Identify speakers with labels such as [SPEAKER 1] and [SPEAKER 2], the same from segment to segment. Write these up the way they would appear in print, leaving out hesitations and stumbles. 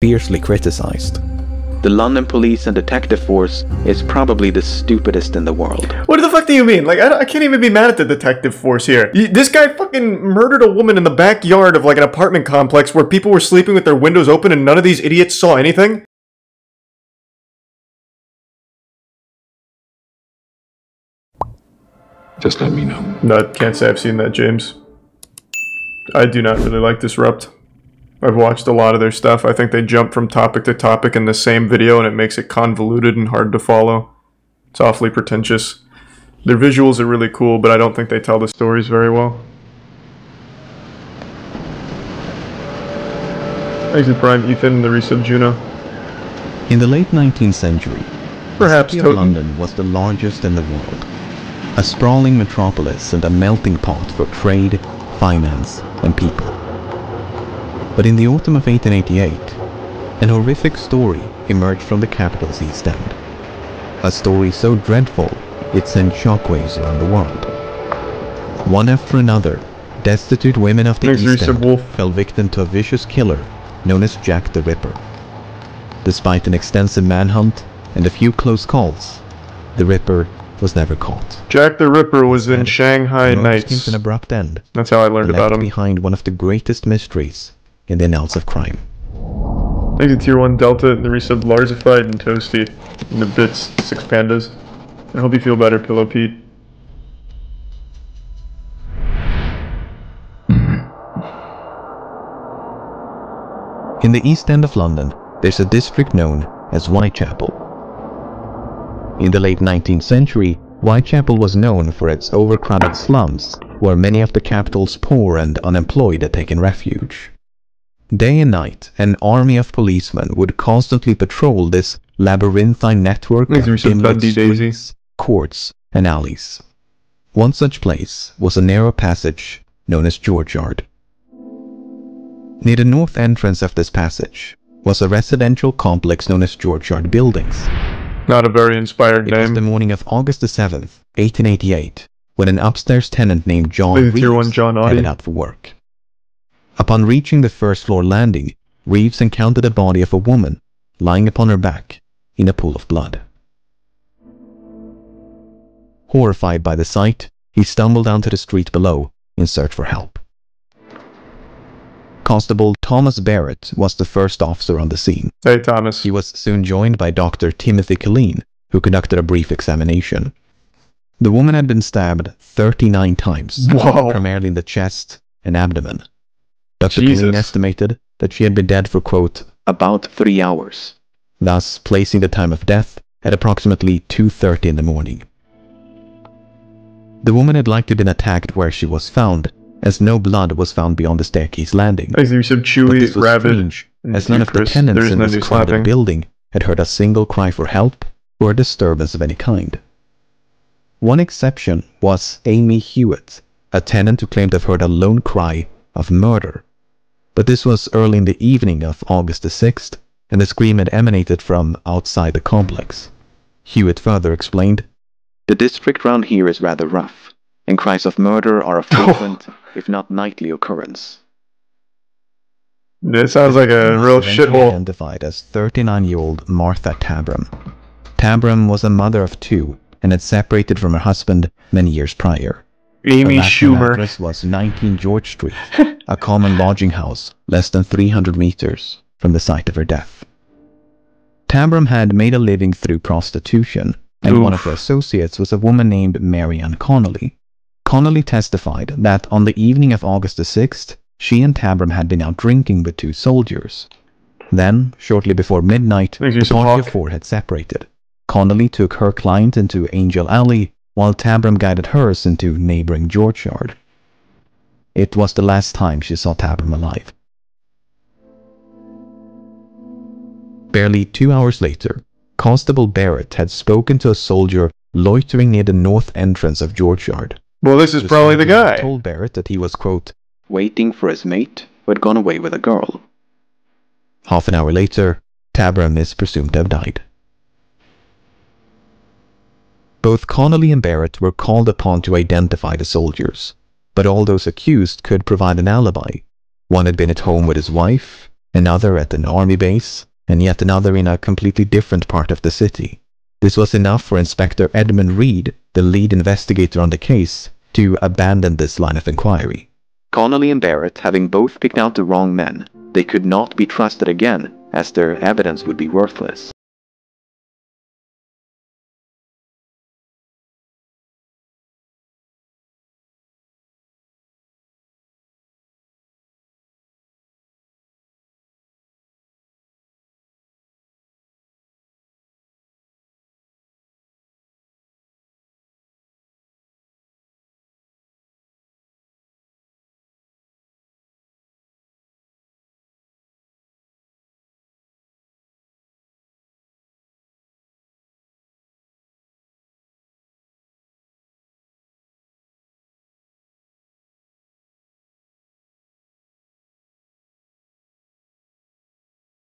[SPEAKER 1] fiercely criticized.
[SPEAKER 2] The London police and detective force is probably the stupidest in the world.
[SPEAKER 3] What the fuck do you mean? Like, I can't even be mad at the detective force here. This guy fucking murdered a woman in the backyard of like an apartment complex where people were sleeping with their windows open and none of these idiots saw anything?
[SPEAKER 4] Just let me know.
[SPEAKER 3] No, can't say I've seen that, James. I do not really like Disrupt. I've watched a lot of their stuff. I think they jump from topic to topic in the same video and it makes it convoluted and hard to follow. It's awfully pretentious. Their visuals are really cool, but I don't think they tell the stories very well. Exit Prime, Ethan, the resub Juno.
[SPEAKER 1] In the late 19th century,
[SPEAKER 3] Perhaps
[SPEAKER 1] the city of London was the largest in the world. A sprawling metropolis and a melting pot for trade, finance, and people. But in the autumn of 1888, an horrific story emerged from the capital's East End. A story so dreadful, it sent shockwaves around the world. One after another, destitute women of the East End fell victim to a vicious killer known as Jack the Ripper. Despite an extensive manhunt and a few close calls, the Ripper was never caught.
[SPEAKER 3] Jack the Ripper was in Shanghai Nights.
[SPEAKER 1] An abrupt end.
[SPEAKER 3] That's how I learned about him.
[SPEAKER 1] Behind one of the greatest mysteries in the annals of crime.
[SPEAKER 3] Exit Tier 1 Delta and the resub Larzified and Toasty and the bits 6 Pandas. I hope you feel better, Pillow Pete.
[SPEAKER 1] In the East End of London, there's a district known as Whitechapel. In the late 19th century, Whitechapel was known for its overcrowded slums, where many of the capital's poor and unemployed had taken refuge. Day and night, an army of policemen would constantly patrol this labyrinthine network of dim-lit streets, courts, and alleys. One such place was a narrow passage known as George Yard. Near the north entrance of this passage was a residential complex known as George Yard Buildings.
[SPEAKER 3] Not a very inspired name.
[SPEAKER 1] It was the morning of August the 7th, 1888, when an upstairs tenant named John Reeves headed out for work. Upon reaching the first floor landing, Reeves encountered the body of a woman lying upon her back in a pool of blood. Horrified by the sight, he stumbled down to the street below in search for help. Constable Thomas Barrett was the first officer on the scene.
[SPEAKER 3] Hey, Thomas.
[SPEAKER 1] He was soon joined by Dr. Timothy Killeen, who conducted a brief examination. The woman had been stabbed 39 times, primarily in the chest and abdomen. Dr. Killeen estimated that she had been dead for, quote,
[SPEAKER 2] about 3 hours.
[SPEAKER 1] Thus placing the time of death at approximately 2:30 in the morning. The woman had likely been attacked where she was found, as no blood was found beyond the staircase landing.
[SPEAKER 3] But this was strange,
[SPEAKER 1] as none of the tenants in this crowded building had heard a single cry for help or a disturbance of any kind. One exception was Amy Hewitt, a tenant who claimed to have heard a lone cry of murder. But this was early in the evening of August the 6th, and the scream had emanated from outside the complex. Hewitt further explained,
[SPEAKER 2] "The district round here is rather rough, and cries of murder are a frequent, if not nightly occurrence."
[SPEAKER 3] This sounds like a real shithole.
[SPEAKER 1] Identified as 39-year-old Martha Tabram. Tabram was a mother of 2 and had separated from her husband many years prior.
[SPEAKER 3] Amy Schumer.
[SPEAKER 1] Her address was 19 George Street, a common lodging house less than 300 meters from the site of her death. Tabram had made a living through prostitution, and one of her associates was a woman named Marianne Connolly. Connolly testified that on the evening of August the 6th, she and Tabram had been out drinking with 2 soldiers. Then, shortly before midnight, the party of 4 had separated. Connolly took her client into Angel Alley, while Tabram guided hers into neighboring George Yard. It was the last time she saw Tabram alive. Barely 2 hours later, Constable Barrett had spoken to a soldier loitering near the north entrance of George Yard.
[SPEAKER 3] Well, this is probably the guy.
[SPEAKER 1] Told Barrett that he was, quote,
[SPEAKER 2] waiting for his mate who had gone away with a girl.
[SPEAKER 1] Half an hour later, Tabram is presumed to have died. Both Connolly and Barrett were called upon to identify the soldiers, but all those accused could provide an alibi. One had been at home with his wife, another at an army base, and yet another in a completely different part of the city. This was enough for Inspector Edmund Reed, the lead investigator on the case, to abandon this line of inquiry.
[SPEAKER 2] Connolly and Barrett, having both picked out the wrong men, they could not be trusted again, as their evidence would be worthless.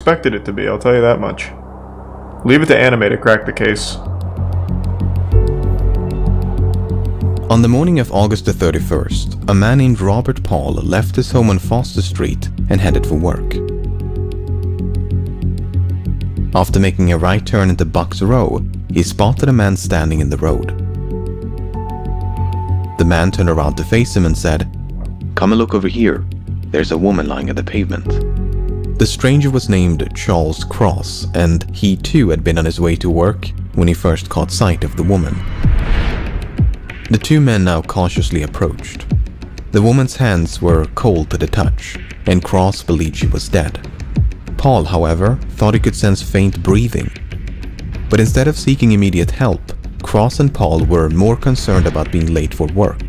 [SPEAKER 3] Expected it to be, I'll tell you that much. Leave it to anime to crack the case.
[SPEAKER 1] On the morning of August the 31st, a man named Robert Paul left his home on Foster Street and headed for work. After making a right turn into Bucks Row, he spotted a man standing in the road. The man turned around to face him and said,
[SPEAKER 2] "Come and look over here. There's a woman lying on the pavement."
[SPEAKER 1] The stranger was named Charles Cross, and he too had been on his way to work when he first caught sight of the woman. The two men now cautiously approached. The woman's hands were cold to the touch, and Cross believed she was dead. Paul, however, thought he could sense faint breathing. But instead of seeking immediate help, Cross and Paul were more concerned about being late for work.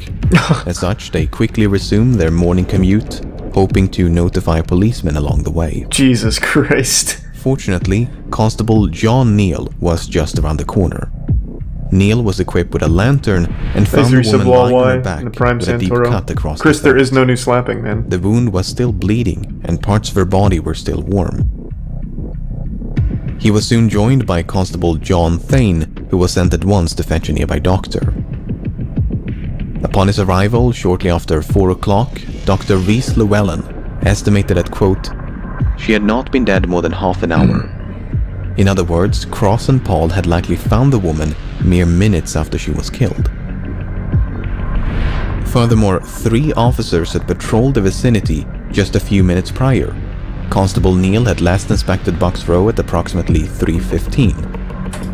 [SPEAKER 1] As such, they quickly resumed their morning commute, hoping to notify policemen along the way.
[SPEAKER 3] Jesus Christ.
[SPEAKER 1] Fortunately, Constable John Neal was just around the corner. Neal was equipped with a lantern and found the woman lying on her back with a deep cut across
[SPEAKER 3] Chris,
[SPEAKER 1] the
[SPEAKER 3] there
[SPEAKER 1] throat.
[SPEAKER 3] is no new slapping, man.
[SPEAKER 1] The wound was still bleeding and parts of her body were still warm. He was soon joined by Constable John Thane, who was sent at once to fetch a nearby doctor. Upon his arrival, shortly after 4 o'clock, Dr. Reese Llewellyn estimated that, quote,
[SPEAKER 2] She had not been dead more than half an hour.
[SPEAKER 1] In other words, Cross and Paul had likely found the woman mere minutes after she was killed. Furthermore, 3 officers had patrolled the vicinity just a few minutes prior. Constable Neal had last inspected Bucks Row at approximately 3:15.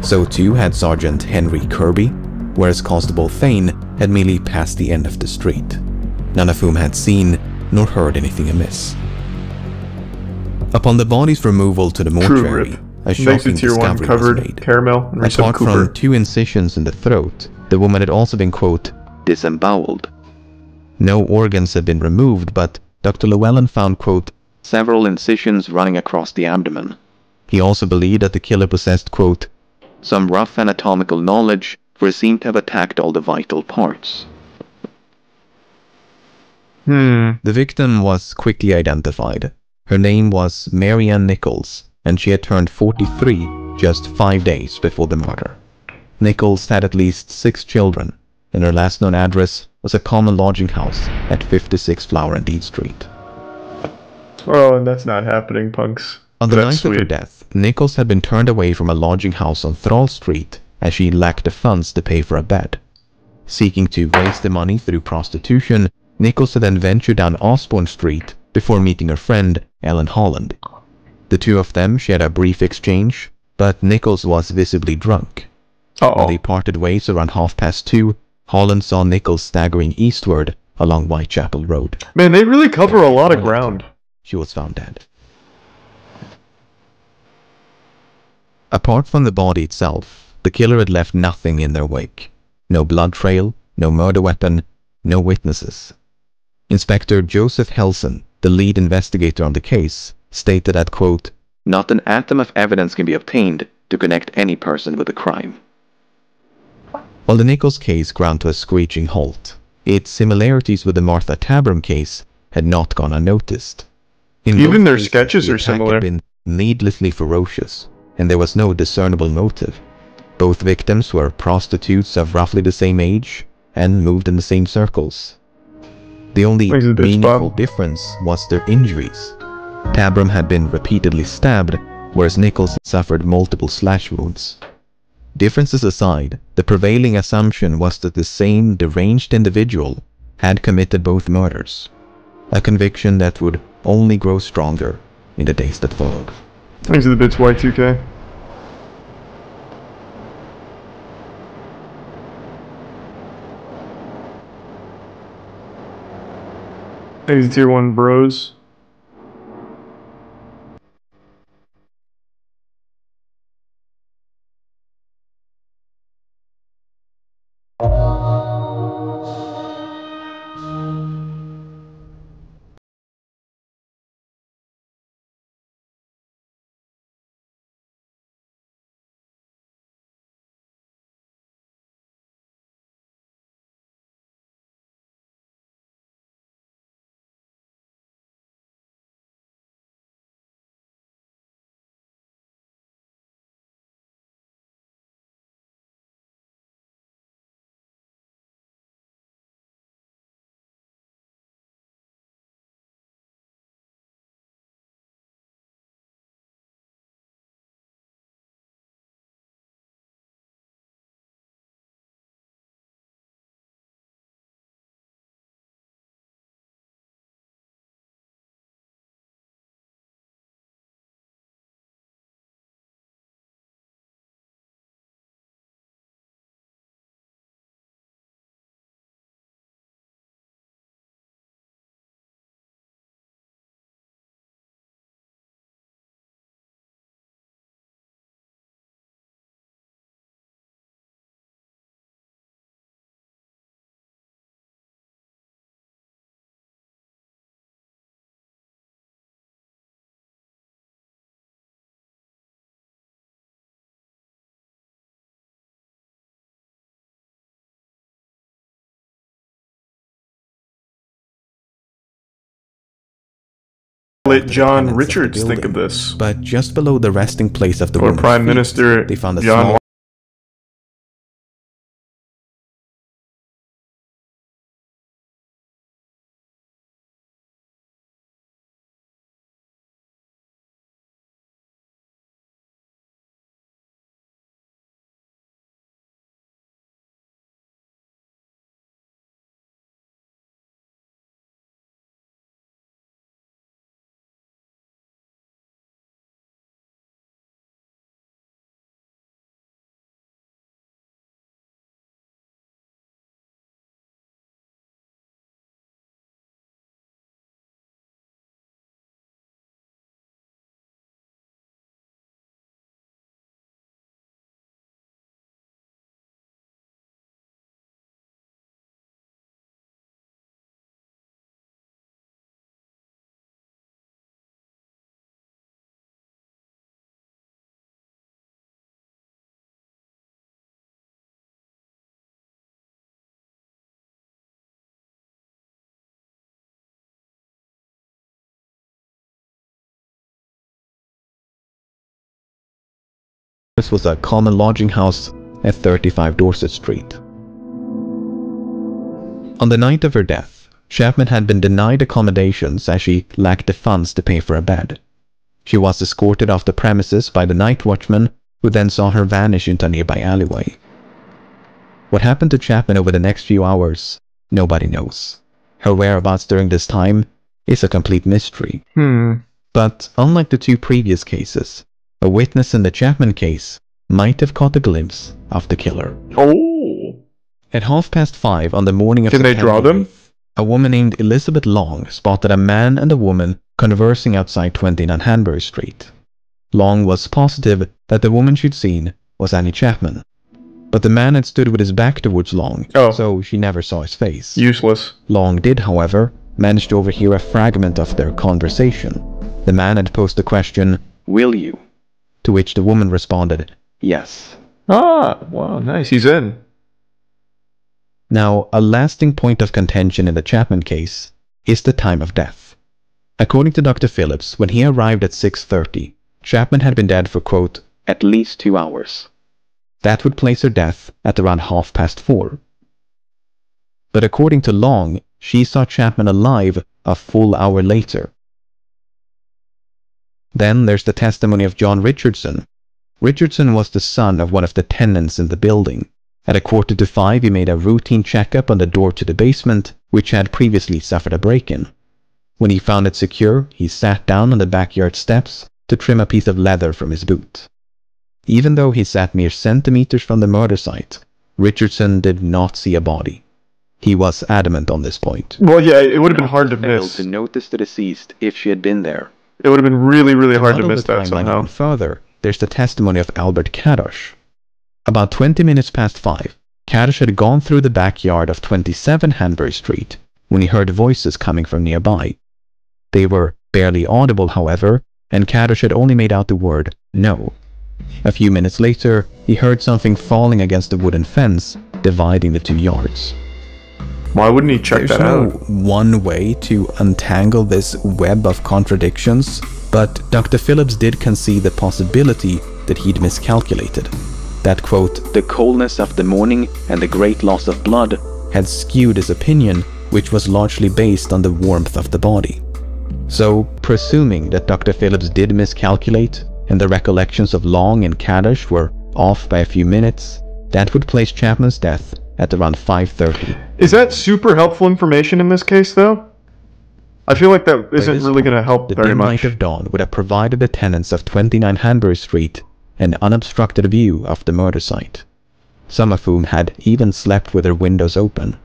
[SPEAKER 1] So too had Sergeant Henry Kirby, whereas Constable Thane had merely passed the end of the street, none of whom had seen nor heard anything amiss. Upon the body's removal to the mortuary, a shocking discovery was made.
[SPEAKER 3] Caramel and
[SPEAKER 1] Apart
[SPEAKER 3] Cooper.
[SPEAKER 1] from 2 incisions in the throat, the woman had also been, quote,
[SPEAKER 2] Disemboweled.
[SPEAKER 1] no organs had been removed, but Dr. Llewellyn found, quote,
[SPEAKER 2] Several incisions running across the abdomen.
[SPEAKER 1] he also believed that the killer possessed, quote,
[SPEAKER 2] Some rough anatomical knowledge, for it seemed to have attacked all the vital parts.
[SPEAKER 1] The victim was quickly identified. Her name was Mary Ann Nichols, and she had turned 43 just 5 days before the murder. Nichols had at least 6 children, and her last known address was a common lodging house at 56 Flower and Deed Street.
[SPEAKER 3] Oh, and that's not happening, punks.
[SPEAKER 1] On the
[SPEAKER 3] That's
[SPEAKER 1] night of her
[SPEAKER 3] sweet.
[SPEAKER 1] death, Nichols had been turned away from a lodging house on Thrall Street as she lacked the funds to pay for a bed. Seeking to raise the money through prostitution, Nichols had then ventured down Osborne Street before meeting her friend, Ellen Holland. The two of them shared a brief exchange, but Nichols was visibly drunk. When they parted ways around 2:30, Holland saw Nichols staggering eastward along Whitechapel Road.
[SPEAKER 3] Man, they really cover a lot of ground.
[SPEAKER 1] She was found dead. Apart from the body itself, the killer had left nothing in their wake. No blood trail, no murder weapon, no witnesses. Inspector Joseph Helson, the lead investigator on the case, stated that, quote,
[SPEAKER 2] Not an atom of evidence can be obtained to connect any person with the crime.
[SPEAKER 1] While the Nichols case ground to a screeching halt, its similarities with the Martha Tabram case had not gone unnoticed. In
[SPEAKER 3] Even
[SPEAKER 1] both
[SPEAKER 3] their
[SPEAKER 1] cases,
[SPEAKER 3] sketches
[SPEAKER 1] the
[SPEAKER 3] are
[SPEAKER 1] attack
[SPEAKER 3] similar.
[SPEAKER 1] had been needlessly ferocious, and there was no discernible motive. Both victims were prostitutes of roughly the same age and moved in the same circles. The only
[SPEAKER 3] Thanks, bitch,
[SPEAKER 1] meaningful
[SPEAKER 3] Bob.
[SPEAKER 1] difference was their injuries. Tabram had been repeatedly stabbed, whereas Nichols suffered multiple slash wounds. Differences aside, the prevailing assumption was that the same deranged individual had committed both murders, a conviction that would only grow stronger in the days that followed.
[SPEAKER 3] Thanks to the bits, Y2K. Thanks to Tier 1 bros. Let John Richards think of this?
[SPEAKER 1] But just below the resting place of the
[SPEAKER 3] Or
[SPEAKER 1] woman's
[SPEAKER 3] Prime
[SPEAKER 1] feet,
[SPEAKER 3] Minister
[SPEAKER 1] they found a
[SPEAKER 3] John
[SPEAKER 1] small was a common lodging house at 35 Dorset Street. On the night of her death, Chapman had been denied accommodations as she lacked the funds to pay for a bed. She was escorted off the premises by the night watchman, who then saw her vanish into a nearby alleyway. What happened to Chapman over the next few hours, nobody knows. Her whereabouts during this time is a complete mystery. But unlike the two previous cases, a witness in the Chapman case might have caught a glimpse of the killer.
[SPEAKER 3] Oh!
[SPEAKER 1] At 5:30 on the morning of
[SPEAKER 3] Can they draw them?
[SPEAKER 1] 8th, a woman named Elizabeth Long spotted a man and a woman conversing outside 29 Hanbury Street. Long was positive that the woman she'd seen was Annie Chapman, but the man had stood with his back towards Long, so she never saw his face.
[SPEAKER 3] Useless.
[SPEAKER 1] Long did, however, manage to overhear a fragment of their conversation. The man had posed the question,
[SPEAKER 2] Will you?
[SPEAKER 1] To which the woman responded,
[SPEAKER 2] Yes.
[SPEAKER 3] Ah, wow, nice. He's in.
[SPEAKER 1] Now, a lasting point of contention in the Chapman case is the time of death. According to Dr. Phillips, when he arrived at 6:30, Chapman had been dead for, quote,
[SPEAKER 2] at least 2 hours.
[SPEAKER 1] That would place her death at around 4:30. But according to Long, she saw Chapman alive a full hour later. Then there's the testimony of John Richardson. Richardson was the son of one of the tenants in the building. At 4:45, he made a routine checkup on the door to the basement, which had previously suffered a break-in. When he found it secure, he sat down on the backyard steps to trim a piece of leather from his boot. Even though he sat mere centimeters from the murder site, Richardson did not see a body. He was adamant on this point.
[SPEAKER 3] Well, yeah, it would have been hard to
[SPEAKER 2] Failed
[SPEAKER 3] miss.
[SPEAKER 2] to notice the deceased if she had been there.
[SPEAKER 3] It would have been really, really hard to
[SPEAKER 1] muddle
[SPEAKER 3] miss
[SPEAKER 1] the
[SPEAKER 3] that
[SPEAKER 1] timeline
[SPEAKER 3] somehow.
[SPEAKER 1] even further, there's the testimony of Albert Kadosh. About 20 minutes past 5, Kadosh had gone through the backyard of 27 Hanbury Street when he heard voices coming from nearby. They were barely audible, however, and Kadosh had only made out the word "no." A few minutes later, he heard something falling against the wooden fence dividing the 2 yards.
[SPEAKER 3] Why wouldn't he check
[SPEAKER 1] There's
[SPEAKER 3] that
[SPEAKER 1] no
[SPEAKER 3] out?
[SPEAKER 1] one way to untangle this web of contradictions, but Dr. Phillips did concede the possibility that he'd miscalculated. That, quote,
[SPEAKER 2] The coldness of the morning and the great loss of blood
[SPEAKER 1] had skewed his opinion, which was largely based on the warmth of the body. So, presuming that Dr. Phillips did miscalculate, and the recollections of Long and Kadosh were off by a few minutes, that would place Chapman's death at around 5:30.
[SPEAKER 3] Is that super helpful information in this case, though? I feel like that isn't
[SPEAKER 1] this
[SPEAKER 3] really going to help
[SPEAKER 1] The
[SPEAKER 3] very
[SPEAKER 1] dim
[SPEAKER 3] much.
[SPEAKER 1] light of dawn would have provided the tenants of 29 Hanbury Street an unobstructed view of the murder site, some of whom had even slept with their windows open.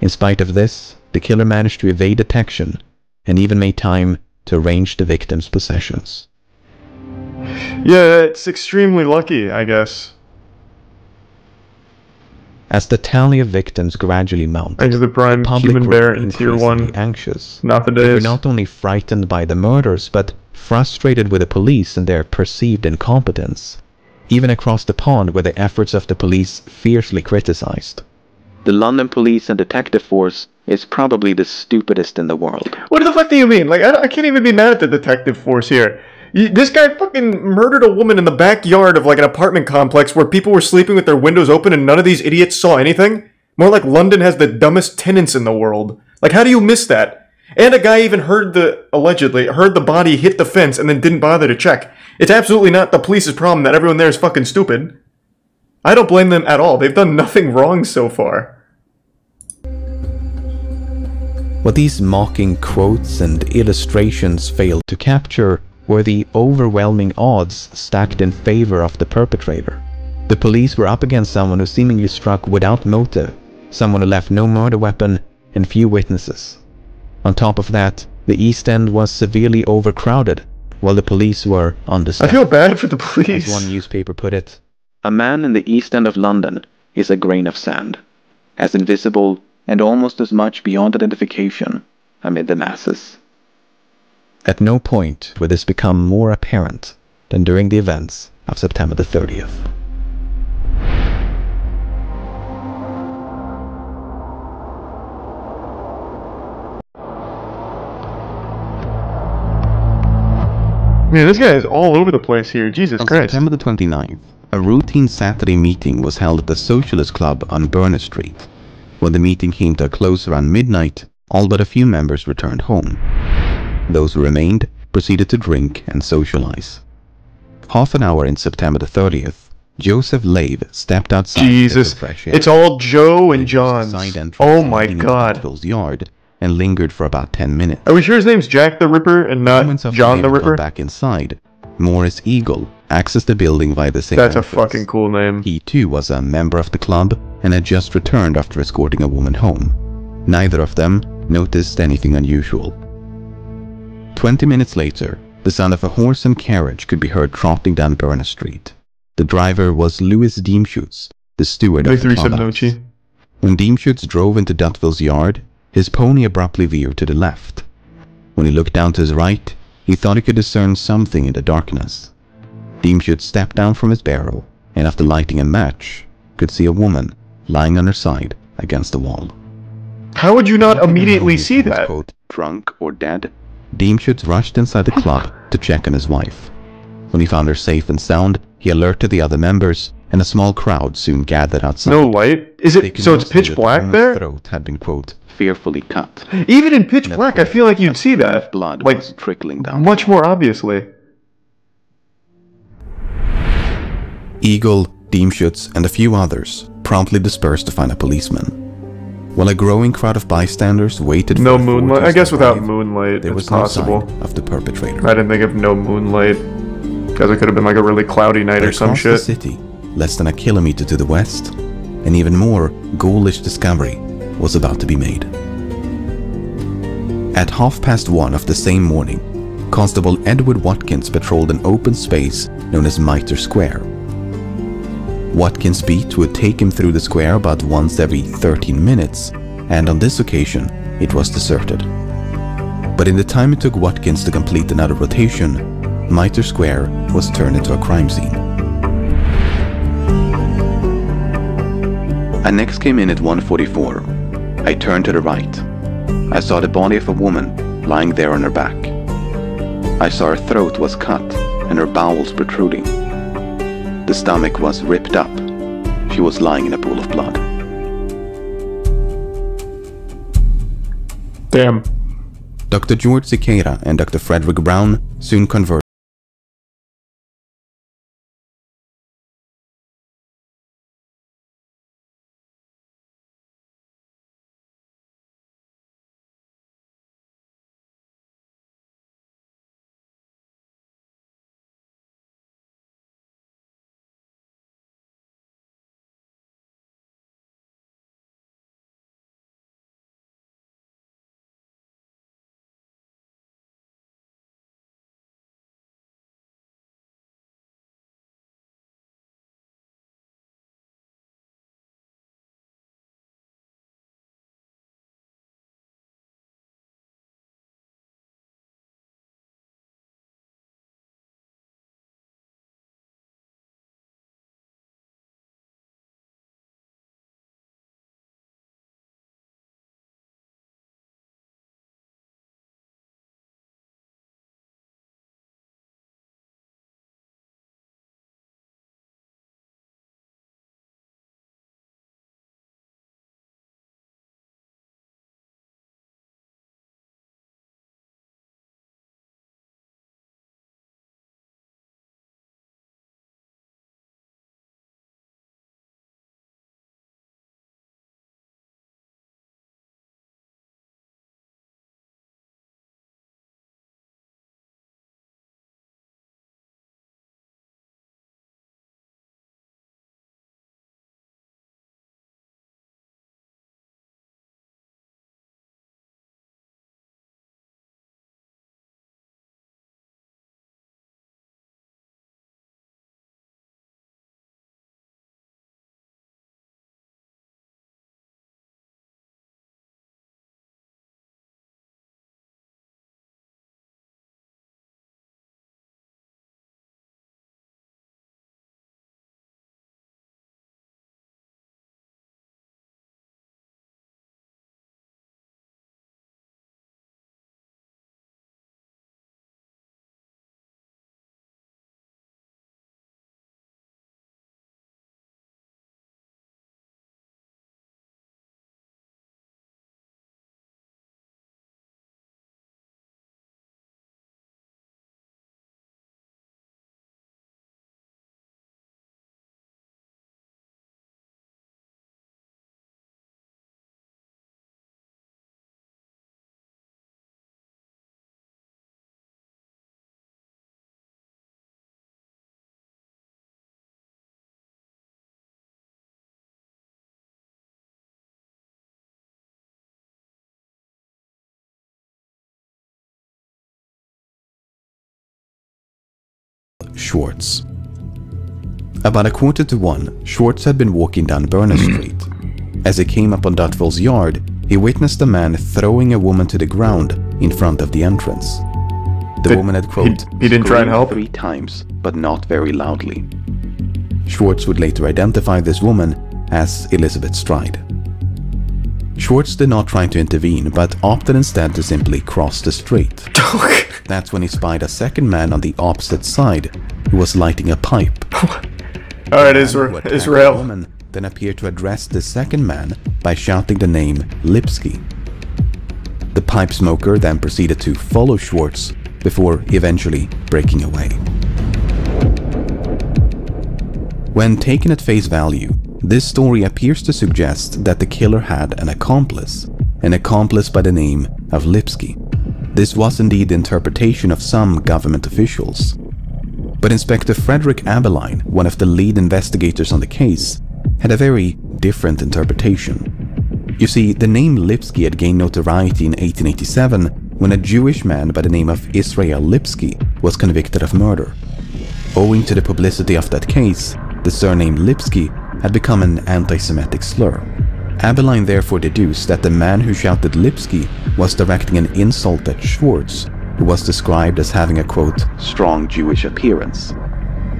[SPEAKER 1] In spite of this, the killer managed to evade detection and even made time to arrange the victim's possessions.
[SPEAKER 3] Yeah, it's extremely lucky, I guess.
[SPEAKER 1] As the tally of victims gradually mounted,
[SPEAKER 3] Thanks to the prime
[SPEAKER 1] public
[SPEAKER 3] human
[SPEAKER 1] were
[SPEAKER 3] bear in tier 1.
[SPEAKER 1] increasingly anxious.
[SPEAKER 3] Not the
[SPEAKER 1] They were
[SPEAKER 3] days.
[SPEAKER 1] not only frightened by the murders, but frustrated with the police and their perceived incompetence. Even across the pond were the efforts of the police fiercely criticized.
[SPEAKER 2] The London police and detective force is probably the stupidest in the world.
[SPEAKER 3] What the fuck do you mean? Like, I can't even be mad at the detective force here. This guy fucking murdered a woman in the backyard of like an apartment complex where people were sleeping with their windows open and none of these idiots saw anything? More like London has the dumbest tenants in the world. Like, how do you miss that? And a guy even allegedly heard the body hit the fence and then didn't bother to check. It's absolutely not the police's problem that everyone there is fucking stupid. I don't blame them at all. They've done nothing wrong so far.
[SPEAKER 1] What these mocking quotes and illustrations failed to capture were the overwhelming odds stacked in favor of the perpetrator. The police were up against someone who seemingly struck without motive, someone who left no murder weapon and few witnesses. On top of that, the East End was severely overcrowded, while the police were understaffed.
[SPEAKER 3] I feel bad for the
[SPEAKER 1] As
[SPEAKER 3] police.
[SPEAKER 1] one newspaper put it,
[SPEAKER 2] A man in the East End of London is a grain of sand, as invisible and almost as much beyond identification amid the masses.
[SPEAKER 1] at no point would this become more apparent than during the events of September the 30th.
[SPEAKER 3] Man, this guy is all over the place here. Jesus
[SPEAKER 1] On
[SPEAKER 3] Christ.
[SPEAKER 1] September the 29th, a routine Saturday meeting was held at the Socialist Club on Berners Street. When the meeting came to a close around midnight, all but a few members returned home. Those who remained proceeded to drink and socialize. Half an hour in September the 30th, Joseph Lave stepped outside
[SPEAKER 3] Jesus.
[SPEAKER 1] for fresh air.
[SPEAKER 3] It's all Joe and
[SPEAKER 1] Lave
[SPEAKER 3] John's.
[SPEAKER 1] was the side entrance
[SPEAKER 3] Oh my
[SPEAKER 1] leading into
[SPEAKER 3] god.
[SPEAKER 1] Maxwell's yard and lingered for about 10 minutes.
[SPEAKER 3] Are we sure his name's Jack the Ripper and not
[SPEAKER 1] Moments after
[SPEAKER 3] John
[SPEAKER 1] Lave
[SPEAKER 3] the
[SPEAKER 1] got
[SPEAKER 3] Ripper?
[SPEAKER 1] back inside, Morris Eagle accessed the building via the same
[SPEAKER 3] That's a
[SPEAKER 1] entrance.
[SPEAKER 3] fucking cool name.
[SPEAKER 1] He too was a member of the club and had just returned after escorting a woman home. Neither of them noticed anything unusual. 20 minutes later, the sound of a horse and carriage could be heard trotting down Berners Street. The driver was Louis Diemschutz, the steward of the
[SPEAKER 3] Victory
[SPEAKER 1] clubhouse.
[SPEAKER 3] Subnochi.
[SPEAKER 1] When Diemschutz drove into Dutville's yard, his pony abruptly veered to the left. When he looked down to his right, he thought he could discern something in the darkness. Diemschutz stepped down from his barrel, and after lighting a match, could see a woman lying on her side against the wall.
[SPEAKER 3] How would you not
[SPEAKER 1] Nothing
[SPEAKER 3] immediately
[SPEAKER 1] unusual
[SPEAKER 3] see
[SPEAKER 1] was,
[SPEAKER 3] that?
[SPEAKER 1] quote,
[SPEAKER 2] Drunk or dead?
[SPEAKER 1] Diemschutz rushed inside the club to check on his wife. When he found her safe and sound, he alerted the other members, and a small crowd soon gathered outside.
[SPEAKER 3] No light? Is
[SPEAKER 1] They
[SPEAKER 3] it
[SPEAKER 1] could
[SPEAKER 3] so
[SPEAKER 1] now
[SPEAKER 3] it's
[SPEAKER 1] see
[SPEAKER 3] pitch
[SPEAKER 1] that
[SPEAKER 3] black
[SPEAKER 1] the
[SPEAKER 3] there?
[SPEAKER 1] throat had been, quote,
[SPEAKER 2] Fearfully cut.
[SPEAKER 3] Even in pitch
[SPEAKER 1] That's
[SPEAKER 3] black, I feel like you'd see that.
[SPEAKER 2] Blood
[SPEAKER 3] Like,
[SPEAKER 2] was trickling down.
[SPEAKER 3] much more obviously.
[SPEAKER 1] Eagle, Deemschutz, and a few others promptly dispersed to find a policeman. While a growing crowd of bystanders waited
[SPEAKER 3] no
[SPEAKER 1] for
[SPEAKER 3] moonlight. I guess without
[SPEAKER 1] arrive,
[SPEAKER 3] moonlight,
[SPEAKER 1] there
[SPEAKER 3] it's
[SPEAKER 1] was
[SPEAKER 3] possible.
[SPEAKER 1] no sign of the perpetrator.
[SPEAKER 3] I didn't think of no moonlight. Because it could have been like a really cloudy night or some
[SPEAKER 1] Across
[SPEAKER 3] shit.
[SPEAKER 1] the city, less than a kilometer to the west, an even more ghoulish discovery was about to be made. At 1:30 of the same morning, Constable Edward Watkins patrolled an open space known as Mitre Square. Watkins' beat would take him through the square about once every 13 minutes, and on this occasion, it was deserted. But in the time it took Watkins to complete another rotation, Mitre Square was turned into a crime scene. I next came in at 1:44. I turned to the right. I saw the body of a woman lying there on her back. I saw her throat was cut and her bowels protruding. The stomach was ripped up. She was lying in a pool of blood.
[SPEAKER 3] Damn.
[SPEAKER 1] Dr. George Cicada and Dr. Frederick Brown soon converted Schwartz. About 1:45, Schwartz had been walking down Burness Street. As he came up on Dutville's yard, he witnessed a man throwing a woman to the ground in front of the entrance. The woman had, quote,
[SPEAKER 3] he didn't try and help?
[SPEAKER 2] 3 times, but not very loudly.
[SPEAKER 1] Schwartz would later identify this woman as Elizabeth Stride. Schwartz did not try to intervene, but opted instead to simply cross the street. That's when he spied a second man on the opposite side who was lighting a pipe.
[SPEAKER 3] Alright, Israel.
[SPEAKER 1] The woman then appeared to address the second man by shouting the name Lipsky. The pipe smoker then proceeded to follow Schwartz before eventually breaking away. When taken at face value, this story appears to suggest that the killer had an accomplice by the name of Lipsky. This was indeed the interpretation of some government officials. But Inspector Frederick Abeline, one of the lead investigators on the case, had a very different interpretation. You see, the name Lipsky had gained notoriety in 1887 when a Jewish man by the name of Israel Lipsky was convicted of murder. Owing to the publicity of that case, the surname Lipsky had become an anti-Semitic slur. Abeline therefore deduced that the man who shouted Lipsky was directing an insult at Schwartz, who was described as having a quote, strong Jewish appearance.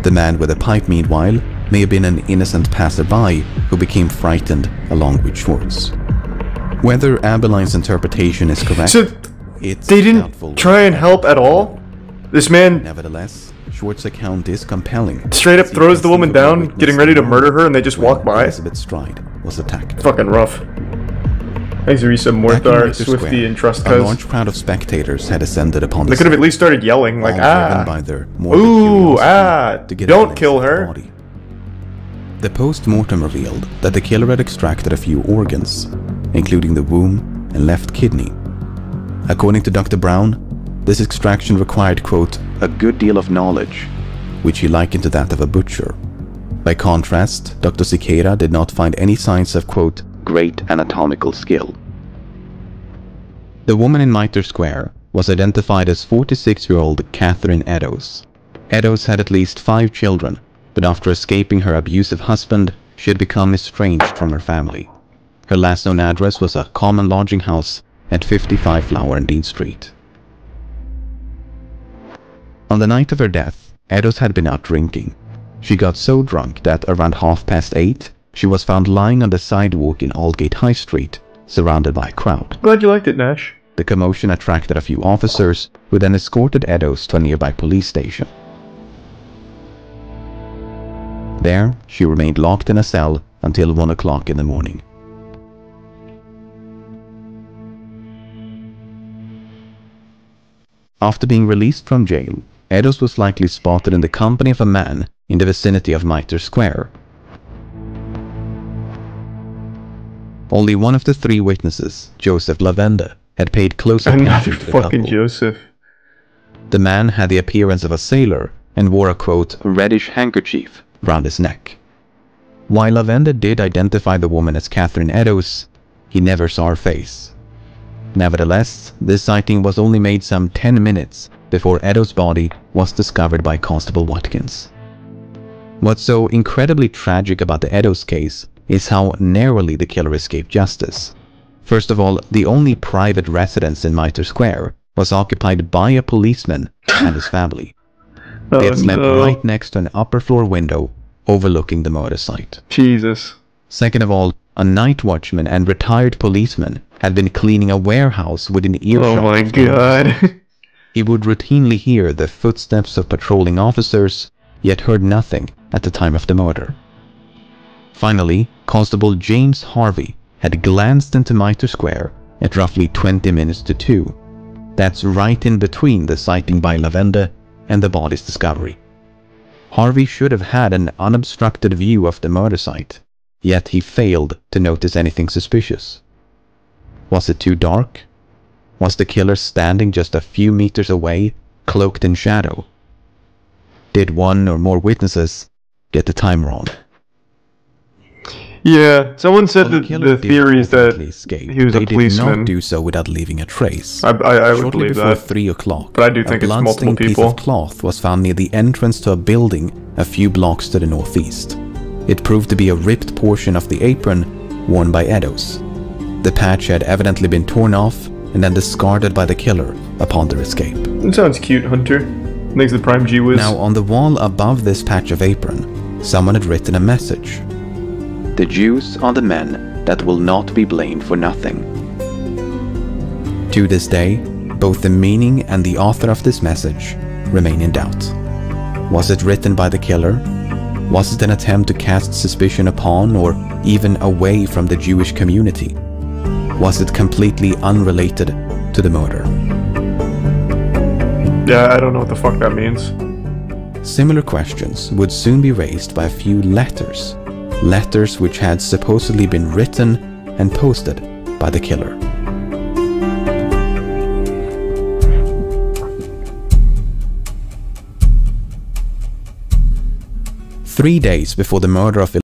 [SPEAKER 1] The man with a pipe, meanwhile, may have been an innocent passerby who became frightened along with Schwartz. Whether Abeline's interpretation is correct,
[SPEAKER 3] so they didn't try and help at all? This man,
[SPEAKER 1] nevertheless, Schwartz's account is compelling.
[SPEAKER 3] Straight up throws the woman down, getting ready to murder her, and they just walk by?
[SPEAKER 1] Elizabeth Stride was attacked.
[SPEAKER 3] Fucking rough. Thanks, Risa, Morthar, Swifty, and Trust
[SPEAKER 1] A large crowd of spectators had ascended upon the
[SPEAKER 3] They could have at least started yelling, like, ah!
[SPEAKER 1] By their
[SPEAKER 3] ooh, ah! Don't kill her!
[SPEAKER 1] Body. The post-mortem revealed that the killer had extracted a few organs, including the womb and left kidney. According to Dr. Brown, this extraction required, quote, a good deal of knowledge, which he likened to that of a butcher. By contrast, Dr. Cicada did not find any signs of, quote, great anatomical skill. The woman in Mitre Square was identified as 46-year-old Catherine Eddowes. Eddowes had at least 5 children, but after escaping her abusive husband, she had become estranged from her family. Her last known address was a common lodging house at 55 Flower and Dean Street. On the night of her death, Eddowes had been out drinking. She got so drunk that around 8:30, she was found lying on the sidewalk in Aldgate High Street, surrounded by a crowd.
[SPEAKER 3] Glad you liked it, Nash.
[SPEAKER 1] The commotion attracted a few officers, who then escorted Eddowes to a nearby police station. There, she remained locked in a cell until 1 o'clock in the morning. After being released from jail, Eddowes was likely spotted in the company of a man in the vicinity of Mitre Square. Only one of the 3 witnesses, Joseph Lavender, had paid close attention to the
[SPEAKER 3] fucking
[SPEAKER 1] couple.
[SPEAKER 3] Joseph.
[SPEAKER 1] The man had the appearance of a sailor and wore a, quote, reddish handkerchief round his neck. While Lavender did identify the woman as Catherine Eddowes, he never saw her face. Nevertheless, this sighting was only made some 10 minutes before Eddowes' body was discovered by Constable Watkins. What's so incredibly tragic about the Eddowes case is how narrowly the killer escaped justice. First of all, the only private residence in Mitre Square was occupied by a policeman and his family. They had slept right next to an upper floor window overlooking the murder site.
[SPEAKER 3] Jesus.
[SPEAKER 1] Second of all, a night watchman and retired policeman had been cleaning a warehouse within earshot.
[SPEAKER 3] Oh my god.
[SPEAKER 1] He would routinely hear the footsteps of patrolling officers, yet heard nothing at the time of the murder. Finally, Constable James Harvey had glanced into Mitre Square at roughly 20 minutes to 2. That's right in between the sighting by Lavender and the body's discovery. Harvey should have had an unobstructed view of the murder site, yet he failed to notice anything suspicious. Was it too dark? Was the killer standing just a few meters away, cloaked in shadow? Did one or more witnesses get the time wrong?
[SPEAKER 3] Yeah, someone said that the theory is that he was a policeman.
[SPEAKER 1] They did not do so without leaving a trace.
[SPEAKER 3] I would believe that.
[SPEAKER 1] Shortly before 3 o'clock,
[SPEAKER 3] but I do think it's multiple
[SPEAKER 1] piece
[SPEAKER 3] people.
[SPEAKER 1] of cloth was found near the entrance to a building a few blocks to the northeast. It proved to be a ripped portion of the apron worn by Eddowes. The patch had evidently been torn off and then discarded by the killer upon their escape.
[SPEAKER 3] It sounds cute, Hunter. Thanks the Prime G Wiz.
[SPEAKER 1] Now, on the wall above this patch of apron, someone had written a message. The Jews are the men that will not be blamed for nothing. To this day, both the meaning and the author of this message remain in doubt. Was it written by the killer? Was it an attempt to cast suspicion upon or even away from the Jewish community? Was it completely unrelated to the murder?
[SPEAKER 3] Yeah, I don't know what the fuck that means.
[SPEAKER 1] Similar questions would soon be raised by a few letters. Letters which had supposedly been written and posted by the killer. Three days before the murder of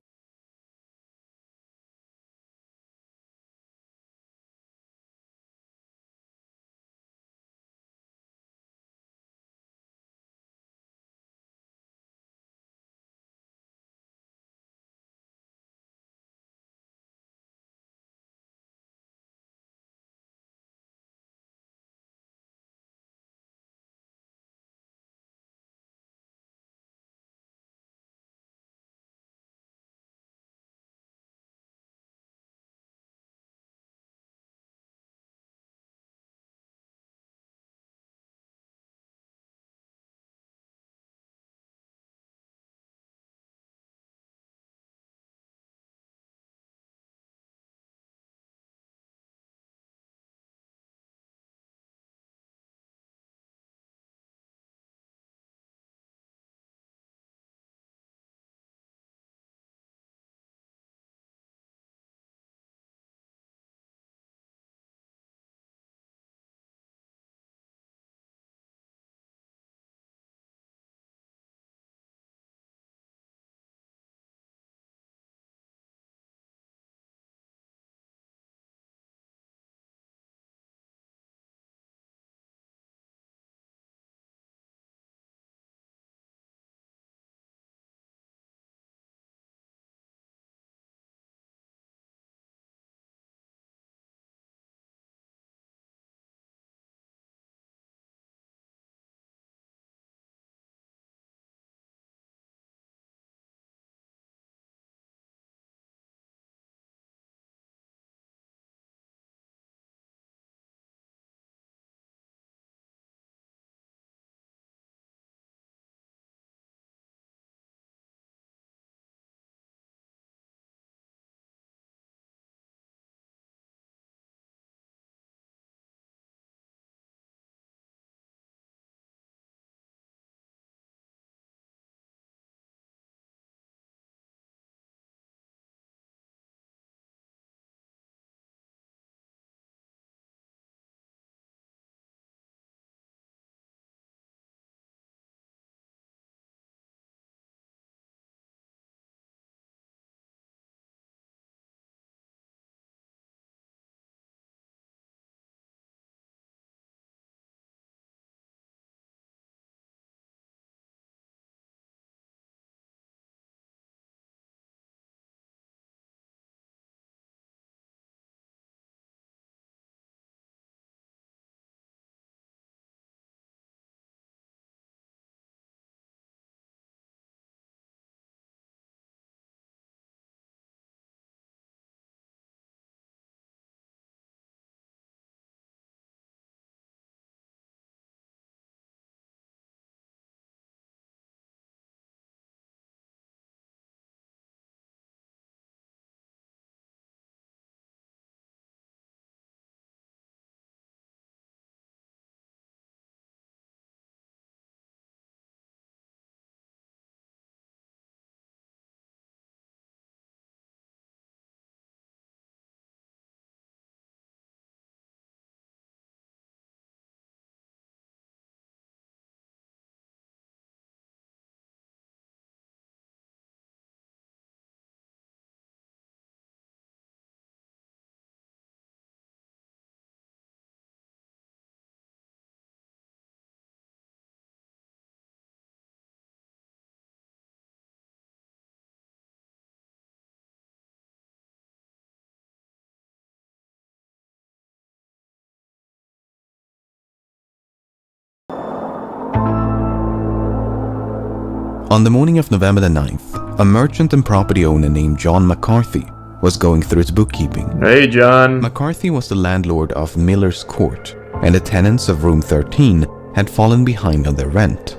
[SPEAKER 1] On the morning of November the 9th, a merchant and property owner named John McCarthy was going through his bookkeeping.
[SPEAKER 3] Hey, John.
[SPEAKER 1] McCarthy was the landlord of Miller's Court, and the tenants of room 13 had fallen behind on their rent.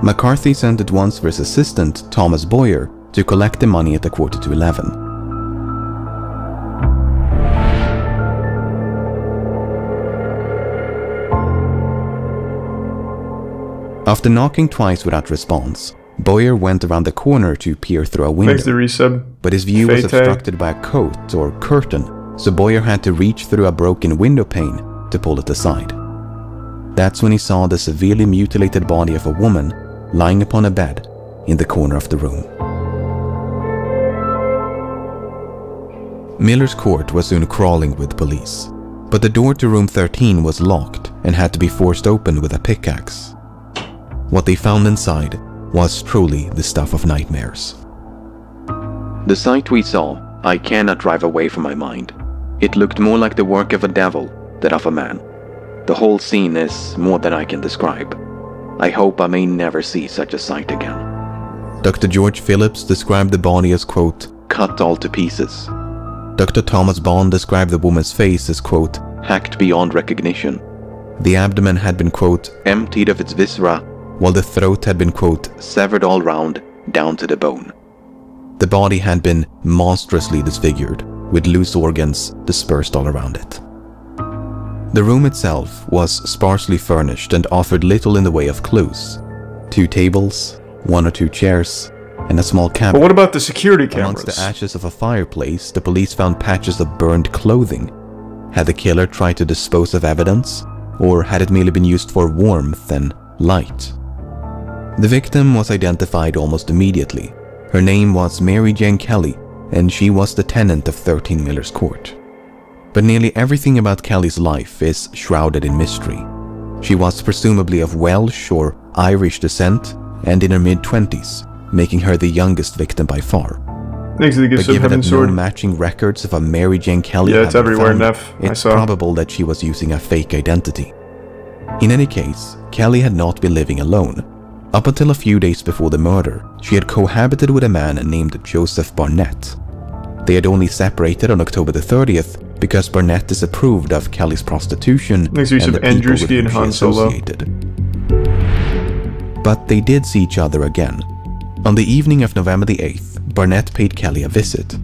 [SPEAKER 1] McCarthy sent at once for his assistant, Thomas Boyer, to collect the money at 11:15. After knocking twice without response, Boyer went around the corner to peer through a window.
[SPEAKER 3] Thanks to resub.
[SPEAKER 1] But his view was
[SPEAKER 3] Fate.
[SPEAKER 1] obstructed by a coat or curtain, so Boyer had to reach through a broken window pane to pull it aside. That's when he saw the severely mutilated body of a woman lying upon a bed in the corner of the room. Miller's court was soon crawling with police, but the door to room 13 was locked and had to be forced open with a pickaxe. What they found inside was truly the stuff of nightmares.
[SPEAKER 2] The sight we saw, I cannot drive away from my mind. It looked more like the work of a devil than of a man. The whole scene is more than I can describe. I hope I may never see such a sight again.
[SPEAKER 1] Dr. George Phillips described the body as, quote,
[SPEAKER 2] cut all to pieces.
[SPEAKER 1] Dr. Thomas Bond described the woman's face as, quote,
[SPEAKER 2] hacked beyond recognition.
[SPEAKER 1] The abdomen had been, quote,
[SPEAKER 2] emptied of its viscera,
[SPEAKER 1] while the throat had been, quote,
[SPEAKER 2] severed all round, down to the bone.
[SPEAKER 1] The body had been monstrously disfigured, with loose organs dispersed all around it. The room itself was sparsely furnished and offered little in the way of clues. 2 tables, 1 or 2 chairs, and a small cabin.
[SPEAKER 3] But what about the security cameras?
[SPEAKER 1] Amongst the ashes of a fireplace, the police found patches of burned clothing. Had the killer tried to dispose of evidence, or had it merely been used for warmth and light? The victim was identified almost immediately. Her name was Mary Jane Kelly, and she was the tenant of 13 Miller's Court. But nearly everything about Kelly's life is shrouded in mystery. She was presumably of Welsh or Irish descent and in her mid-20s, making her the youngest victim by far.
[SPEAKER 3] Thanks to the gifts
[SPEAKER 1] But
[SPEAKER 3] of
[SPEAKER 1] given
[SPEAKER 3] Heaven
[SPEAKER 1] that
[SPEAKER 3] Sword.
[SPEAKER 1] no matching records of a Mary Jane Kelly
[SPEAKER 3] Yeah, it's
[SPEAKER 1] have been
[SPEAKER 3] everywhere,
[SPEAKER 1] found,
[SPEAKER 3] Neff. I
[SPEAKER 1] it's
[SPEAKER 3] saw.
[SPEAKER 1] probable that she was using a fake identity. In any case, Kelly had not been living alone. Up until a few days before the murder, she had cohabited with a man named Joseph Barnett. They had only separated on October the 30th because Barnett disapproved of Kelly's prostitution
[SPEAKER 3] Thanks to
[SPEAKER 1] and the people with
[SPEAKER 3] Andrewski and
[SPEAKER 1] whom
[SPEAKER 3] Han
[SPEAKER 1] she
[SPEAKER 3] Solo.
[SPEAKER 1] associated. But they did see each other again. On the evening of November the 8th, Barnett paid Kelly a visit.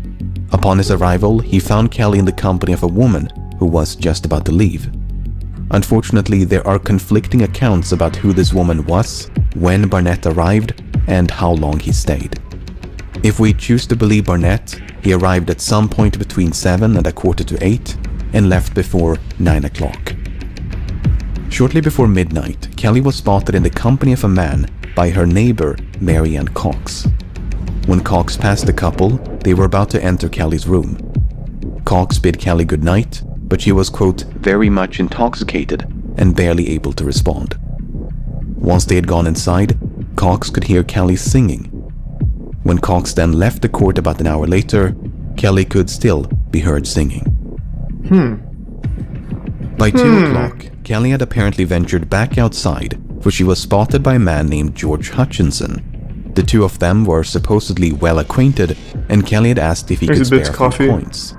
[SPEAKER 1] Upon his arrival, he found Kelly in the company of a woman who was just about to leave. Unfortunately, there are conflicting accounts about who this woman was, when Barnett arrived, and how long he stayed. If we choose to believe Barnett, he arrived at some point between 7 and a quarter to 8 and left before 9 o'clock. Shortly before midnight, Kelly was spotted in the company of a man by her neighbor, Mary Ann Cox. When Cox passed the couple, they were about to enter Kelly's room. Cox bid Kelly good night, but she was, quote,
[SPEAKER 2] very much intoxicated
[SPEAKER 1] and barely able to respond. Once they had gone inside, Cox could hear Kelly singing. When Cox then left the court about an hour later, Kelly could still be heard singing. By 2 o'clock, Kelly had apparently ventured back outside, for she was spotted by a man named George Hutchinson. The two of them were supposedly well acquainted, and Kelly had asked if he could spare a few coins.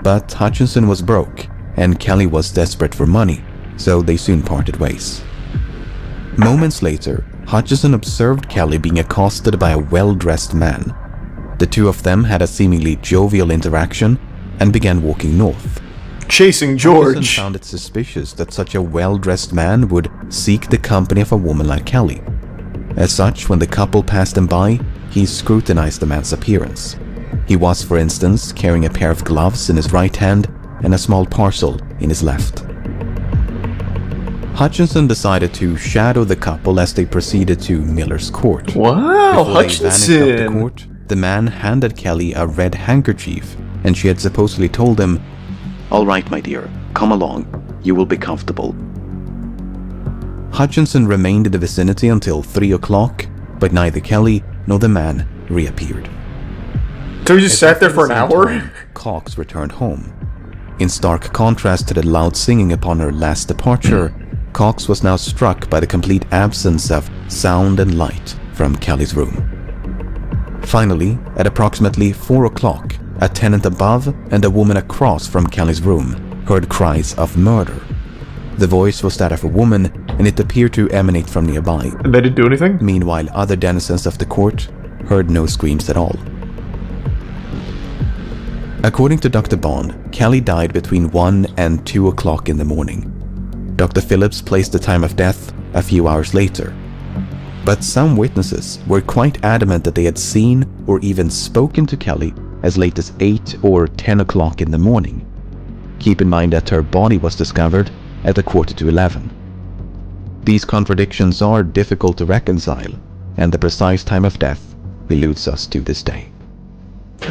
[SPEAKER 1] But Hutchinson was broke, and Kelly was desperate for money, so they soon parted ways. Moments later, Hutchinson observed Kelly being accosted by a well-dressed man. The two of them had a seemingly jovial interaction and began walking north.
[SPEAKER 3] Chasing
[SPEAKER 1] Hutchinson
[SPEAKER 3] George.
[SPEAKER 1] found it suspicious that such a well-dressed man would seek the company of a woman like Kelly. As such, when the couple passed him by, he scrutinized the man's appearance. He was, for instance, carrying a pair of gloves in his right hand and a small parcel in his left. Hutchinson decided to shadow the couple as they proceeded to Miller's Court.
[SPEAKER 3] Wow,
[SPEAKER 1] Before they vanished up
[SPEAKER 3] Hutchinson.
[SPEAKER 1] the court, the man handed Kelly a red handkerchief, and she had supposedly told him,
[SPEAKER 2] all right, my dear, come along. You will be comfortable.
[SPEAKER 1] Hutchinson remained in the vicinity until 3 o'clock, but neither Kelly nor the man reappeared.
[SPEAKER 3] So he just sat there for an
[SPEAKER 1] At the
[SPEAKER 3] hour?
[SPEAKER 1] same time, Cox returned home. In stark contrast to the loud singing upon her last departure, Cox was now struck by the complete absence of sound and light from Kelly's room. Finally, at approximately 4 o'clock, a tenant above and a woman across from Kelly's room heard cries of murder. The voice was that of a woman, and it appeared to emanate from nearby.
[SPEAKER 3] And they didn't do anything?
[SPEAKER 1] Meanwhile, other denizens of the court heard no screams at all. According to Dr. Bond, Kelly died between 1 and 2 o'clock in the morning. Dr. Phillips placed the time of death a few hours later. But some witnesses were quite adamant that they had seen or even spoken to Kelly as late as 8 or 10 o'clock in the morning. Keep in mind that her body was discovered at 11:15. These contradictions are difficult to reconcile, and the precise time of death eludes us to this day.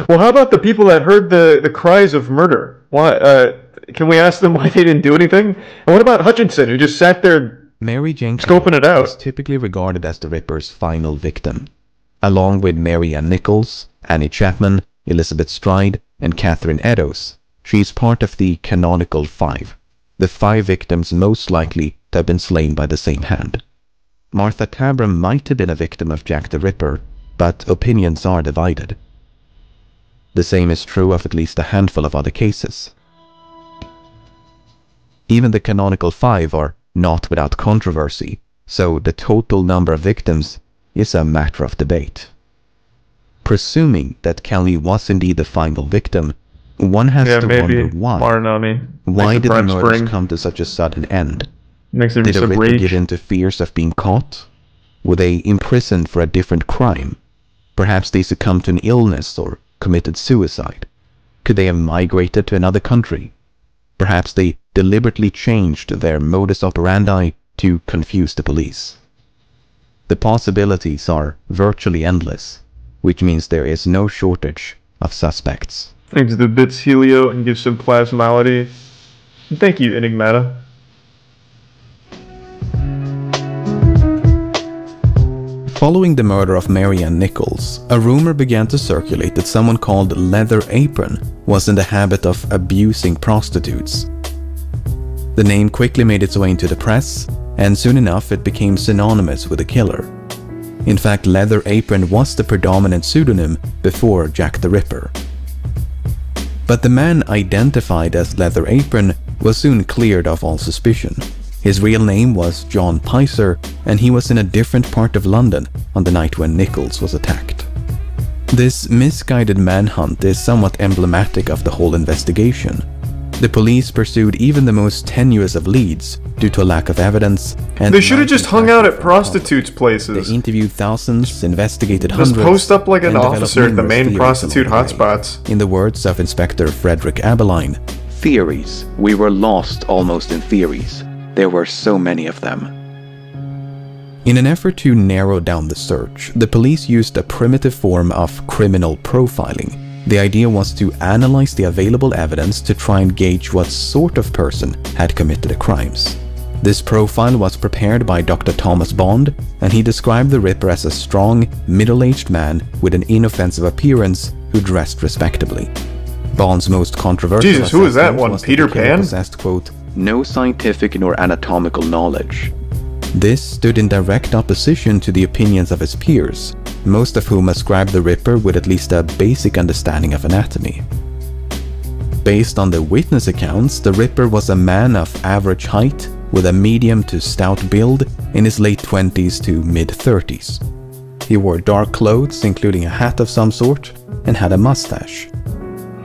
[SPEAKER 3] Well, how about the people that heard the cries of murder? Why? Can we ask them why they didn't do anything? And what about Hutchinson, who just sat there
[SPEAKER 1] Mary Jane
[SPEAKER 3] scoping it out?
[SPEAKER 1] is typically regarded as the Ripper's final victim. Along with Mary Ann Nichols, Annie Chapman, Elizabeth Stride, and Catherine Eddowes, she is part of the canonical 5, the 5 victims most likely to have been slain by the same hand. Martha Tabram might have been a victim of Jack the Ripper, but opinions are divided. The same is true of at least a handful of other cases. Even the canonical 5 are not without controversy, so the total number of victims is a matter of debate. Presuming that Kelly was indeed the final victim, one has to wonder why. Why did the murders come to such a sudden end? Did the Ripper give in to fears of being caught? Were they imprisoned for a different crime? Perhaps they succumbed to an illness or committed suicide. Could they have migrated to another country? Perhaps they deliberately changed their modus operandi to confuse the police. The possibilities are virtually endless, which means there is no shortage of suspects.
[SPEAKER 3] Thanks the bits Helio and give some plasmality. Thank you, Enigmata.
[SPEAKER 1] Following the murder of Mary Ann Nichols, a rumor began to circulate that someone called Leather Apron was in the habit of abusing prostitutes. The name quickly made its way into the press, and soon enough it became synonymous with the killer. In fact, Leather Apron was the predominant pseudonym before Jack the Ripper. But the man identified as Leather Apron was soon cleared of all suspicion. His real name was John Picer, and he was in a different part of London on the night when Nichols was attacked. This misguided manhunt is somewhat emblematic of the whole investigation. The police pursued even the most tenuous of leads due to a lack of evidence, and
[SPEAKER 3] they should have just hung out at prostitutes' places.
[SPEAKER 1] They interviewed thousands, investigated hundreds,
[SPEAKER 3] just post up like an officer at the main prostitute hotspots.
[SPEAKER 1] In the words of Inspector Frederick Abeline,
[SPEAKER 2] "Theories. We were lost almost in theories. There were so many of them."
[SPEAKER 1] In an effort to narrow down the search, the police used a primitive form of criminal profiling. The idea was to analyze the available evidence to try and gauge what sort of person had committed the crimes. This profile was prepared by Dr. Thomas Bond, and he described the Ripper as a strong, middle-aged man with an inoffensive appearance who dressed respectably. Bond's most controversial
[SPEAKER 3] Jesus, who is that one? Peter Pan?
[SPEAKER 1] Possessed, quote,
[SPEAKER 2] "No scientific nor anatomical knowledge."
[SPEAKER 1] This stood in direct opposition to the opinions of his peers, most of whom ascribed the Ripper with at least a basic understanding of anatomy. Based on the witness accounts, the Ripper was a man of average height with a medium to stout build in his late 20s to mid-30s. He wore dark clothes, including a hat of some sort, and had a mustache.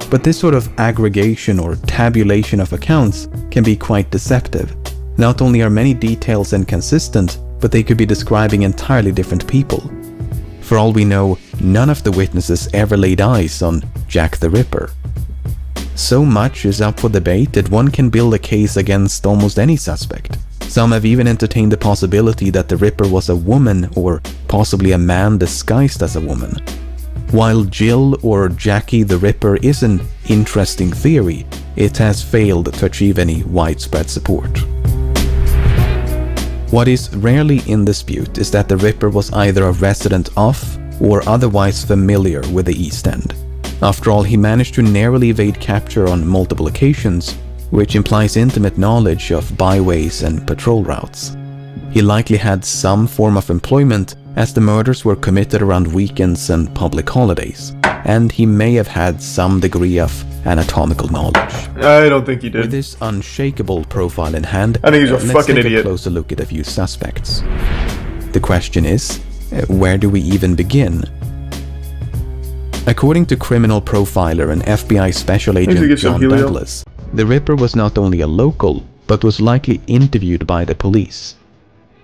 [SPEAKER 1] But this sort of aggregation or tabulation of accounts can be quite deceptive. Not only are many details inconsistent, but they could be describing entirely different people. For all we know, none of the witnesses ever laid eyes on Jack the Ripper. So much is up for debate that one can build a case against almost any suspect. Some have even entertained the possibility that the Ripper was a woman or possibly a man disguised as a woman. While Jill or Jackie the Ripper is an interesting theory, it has failed to achieve any widespread support. What is rarely in dispute is that the Ripper was either a resident of or otherwise familiar with the East End. After all, he managed to narrowly evade capture on multiple occasions, which implies intimate knowledge of byways and patrol routes. He likely had some form of employment, as the murders were committed around weekends and public holidays, and he may have had some degree of anatomical knowledge.
[SPEAKER 3] I don't think he did.
[SPEAKER 1] With this unshakable profile in hand,
[SPEAKER 3] I think he's a fucking
[SPEAKER 1] let's take
[SPEAKER 3] idiot.
[SPEAKER 1] a closer look at a few suspects. The question is, where do we even begin? According to criminal profiler and FBI special agent John Douglas, the Ripper was not only a local, but was likely interviewed by the police.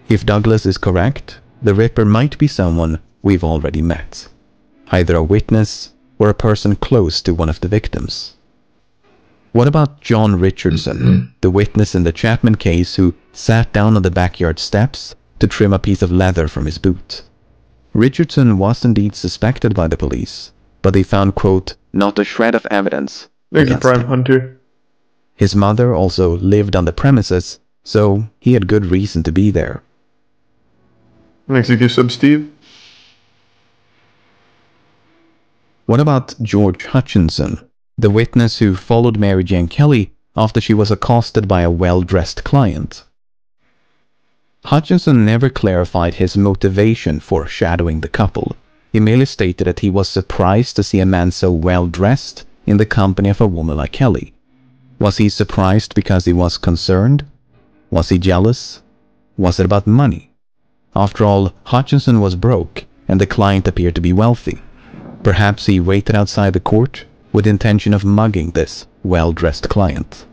[SPEAKER 1] If Douglas is correct, the Ripper might be someone we've already met, either a witness or a person close to one of the victims. What about John Richardson, the witness in the Chapman case who sat down on the backyard steps to trim a piece of leather from his boot? Richardson was indeed suspected by the police, but they found, quote, "not a shred of evidence."
[SPEAKER 3] There's a
[SPEAKER 1] against
[SPEAKER 3] prime
[SPEAKER 1] him.
[SPEAKER 3] hunter.
[SPEAKER 1] His mother also lived on the premises, so he had good reason to be there.
[SPEAKER 3] Thanks, you give sub Steve.
[SPEAKER 1] What about George Hutchinson, the witness who followed Mary Jane Kelly after she was accosted by a well-dressed client? Hutchinson never clarified his motivation for shadowing the couple. He merely stated that he was surprised to see a man so well-dressed in the company of a woman like Kelly. Was he surprised because he was concerned? Was he jealous? Was it about money? After all, Hutchinson was broke, and the client appeared to be wealthy. Perhaps he waited outside the court with the intention of mugging this well-dressed client.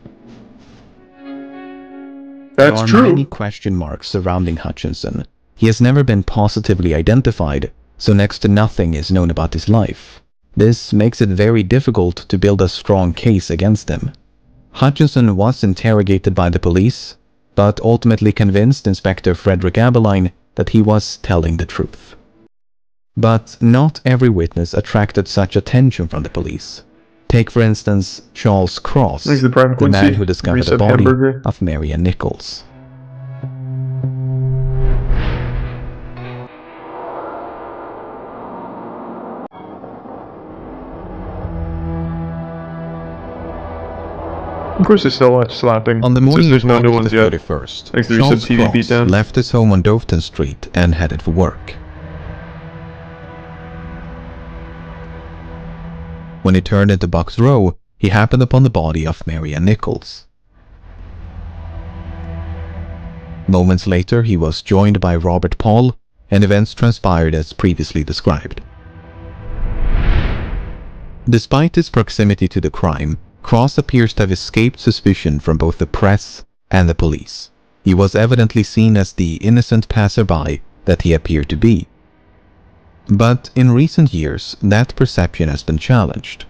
[SPEAKER 3] That's
[SPEAKER 1] There are
[SPEAKER 3] true.
[SPEAKER 1] many question marks surrounding Hutchinson. He has never been positively identified, so next to nothing is known about his life. This makes it very difficult to build a strong case against him. Hutchinson was interrogated by the police, but ultimately convinced Inspector Frederick Abeline that he was telling the truth. But not every witness attracted such attention from the police. Take, for instance, Charles Cross,
[SPEAKER 3] Thanks, the prime
[SPEAKER 1] the man
[SPEAKER 3] Quincy.
[SPEAKER 1] who discovered the
[SPEAKER 3] Resub
[SPEAKER 1] body
[SPEAKER 3] hamburger.
[SPEAKER 1] of Marian Nichols.
[SPEAKER 3] Of course, there's still slapping.
[SPEAKER 1] On the
[SPEAKER 3] It's just
[SPEAKER 1] morning
[SPEAKER 3] there's
[SPEAKER 1] of
[SPEAKER 3] no new
[SPEAKER 1] August
[SPEAKER 3] ones
[SPEAKER 1] the
[SPEAKER 3] yet.
[SPEAKER 1] 31st,
[SPEAKER 3] Thanks to
[SPEAKER 1] Charles
[SPEAKER 3] Resub TV
[SPEAKER 1] Cross
[SPEAKER 3] beatdown.
[SPEAKER 1] left his home on Dovton Street and headed for work. When he turned into Bucks Row, he happened upon the body of Marian Nichols. Moments later, he was joined by Robert Paul, and events transpired as previously described. Despite his proximity to the crime, Cross appears to have escaped suspicion from both the press and the police. He was evidently seen as the innocent passerby that he appeared to be. But in recent years, that perception has been challenged.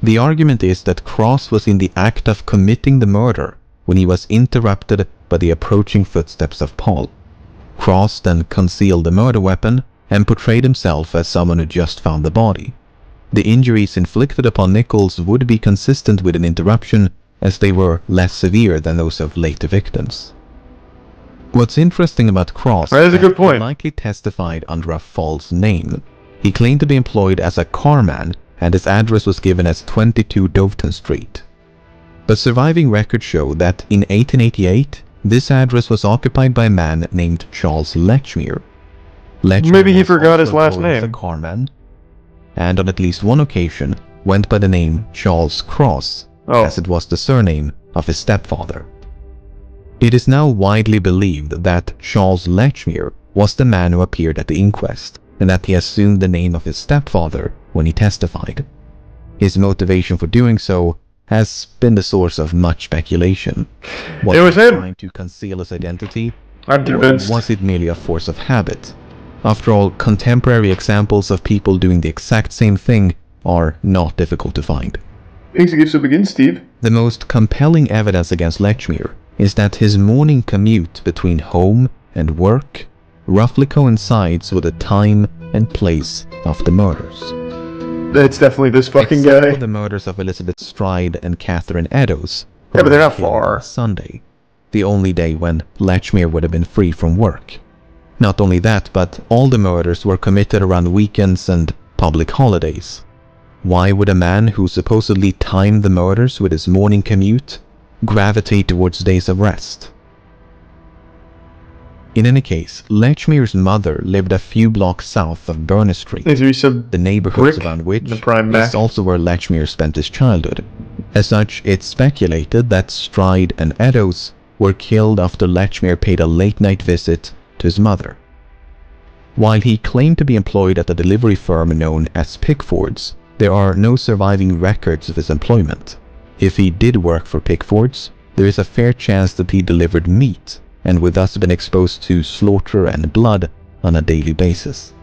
[SPEAKER 1] The argument is that Cross was in the act of committing the murder when he was interrupted by the approaching footsteps of Paul. Cross then concealed the murder weapon and portrayed himself as someone who just found the body. The injuries inflicted upon Nichols would be consistent with an interruption, as they were less severe than those of later victims. What's interesting about Cross
[SPEAKER 3] That is a
[SPEAKER 1] that
[SPEAKER 3] good point.
[SPEAKER 1] he likely testified under a false name. He claimed to be employed as a carman, and his address was given as 22 Dovton Street. But surviving records show that in 1888, this address was occupied by a man named Charles Lechmere. Lechmere
[SPEAKER 3] Maybe he
[SPEAKER 1] was
[SPEAKER 3] forgot his
[SPEAKER 1] also
[SPEAKER 3] last
[SPEAKER 1] employed as a
[SPEAKER 3] name.
[SPEAKER 1] carman, and on at least one occasion went by the name Charles Cross,
[SPEAKER 3] Oh.
[SPEAKER 1] as it was the surname of his stepfather. It is now widely believed that Charles Lechmere was the man who appeared at the inquest, and that he assumed the name of his stepfather when he testified. His motivation for doing so has been the source of much speculation. Was
[SPEAKER 3] It was
[SPEAKER 1] he
[SPEAKER 3] him.
[SPEAKER 1] trying to conceal his identity,
[SPEAKER 3] I'm
[SPEAKER 1] or
[SPEAKER 3] convinced.
[SPEAKER 1] was it merely a force of habit? After all, contemporary examples of people doing the exact same thing are not difficult to find.
[SPEAKER 3] Thanks, you give sub again, Steve.
[SPEAKER 1] The most compelling evidence against Lechmere is that his morning commute between home and work roughly coincides with the time and place of the murders.
[SPEAKER 3] That's definitely this fucking
[SPEAKER 1] Except
[SPEAKER 3] guy.
[SPEAKER 1] for the murders of Elizabeth Stride and Catherine Eddowes, who
[SPEAKER 3] Yeah, but they're
[SPEAKER 1] were
[SPEAKER 3] not
[SPEAKER 1] killed
[SPEAKER 3] far.
[SPEAKER 1] on Sunday, the only day when Lechmere would have been free from work. Not only that, but all the murders were committed around weekends and public holidays. Why would a man who supposedly timed the murders with his morning commute gravitate towards days of rest? In any case, Lechmere's mother lived a few blocks south of Burness Street,
[SPEAKER 3] Thanks, you sub
[SPEAKER 1] the neighborhoods
[SPEAKER 3] Brick,
[SPEAKER 1] around which
[SPEAKER 3] the Prime Mac.
[SPEAKER 1] is also where Lechmere spent his childhood. As such, it's speculated that Stride and Eddowes were killed after Lechmere paid a late-night visit to his mother. While he claimed to be employed at a delivery firm known as Pickford's, there are no surviving records of his employment. If he did work for Pickford's, there is a fair chance that he delivered meat, and would thus have been exposed to slaughter and blood on a daily basis.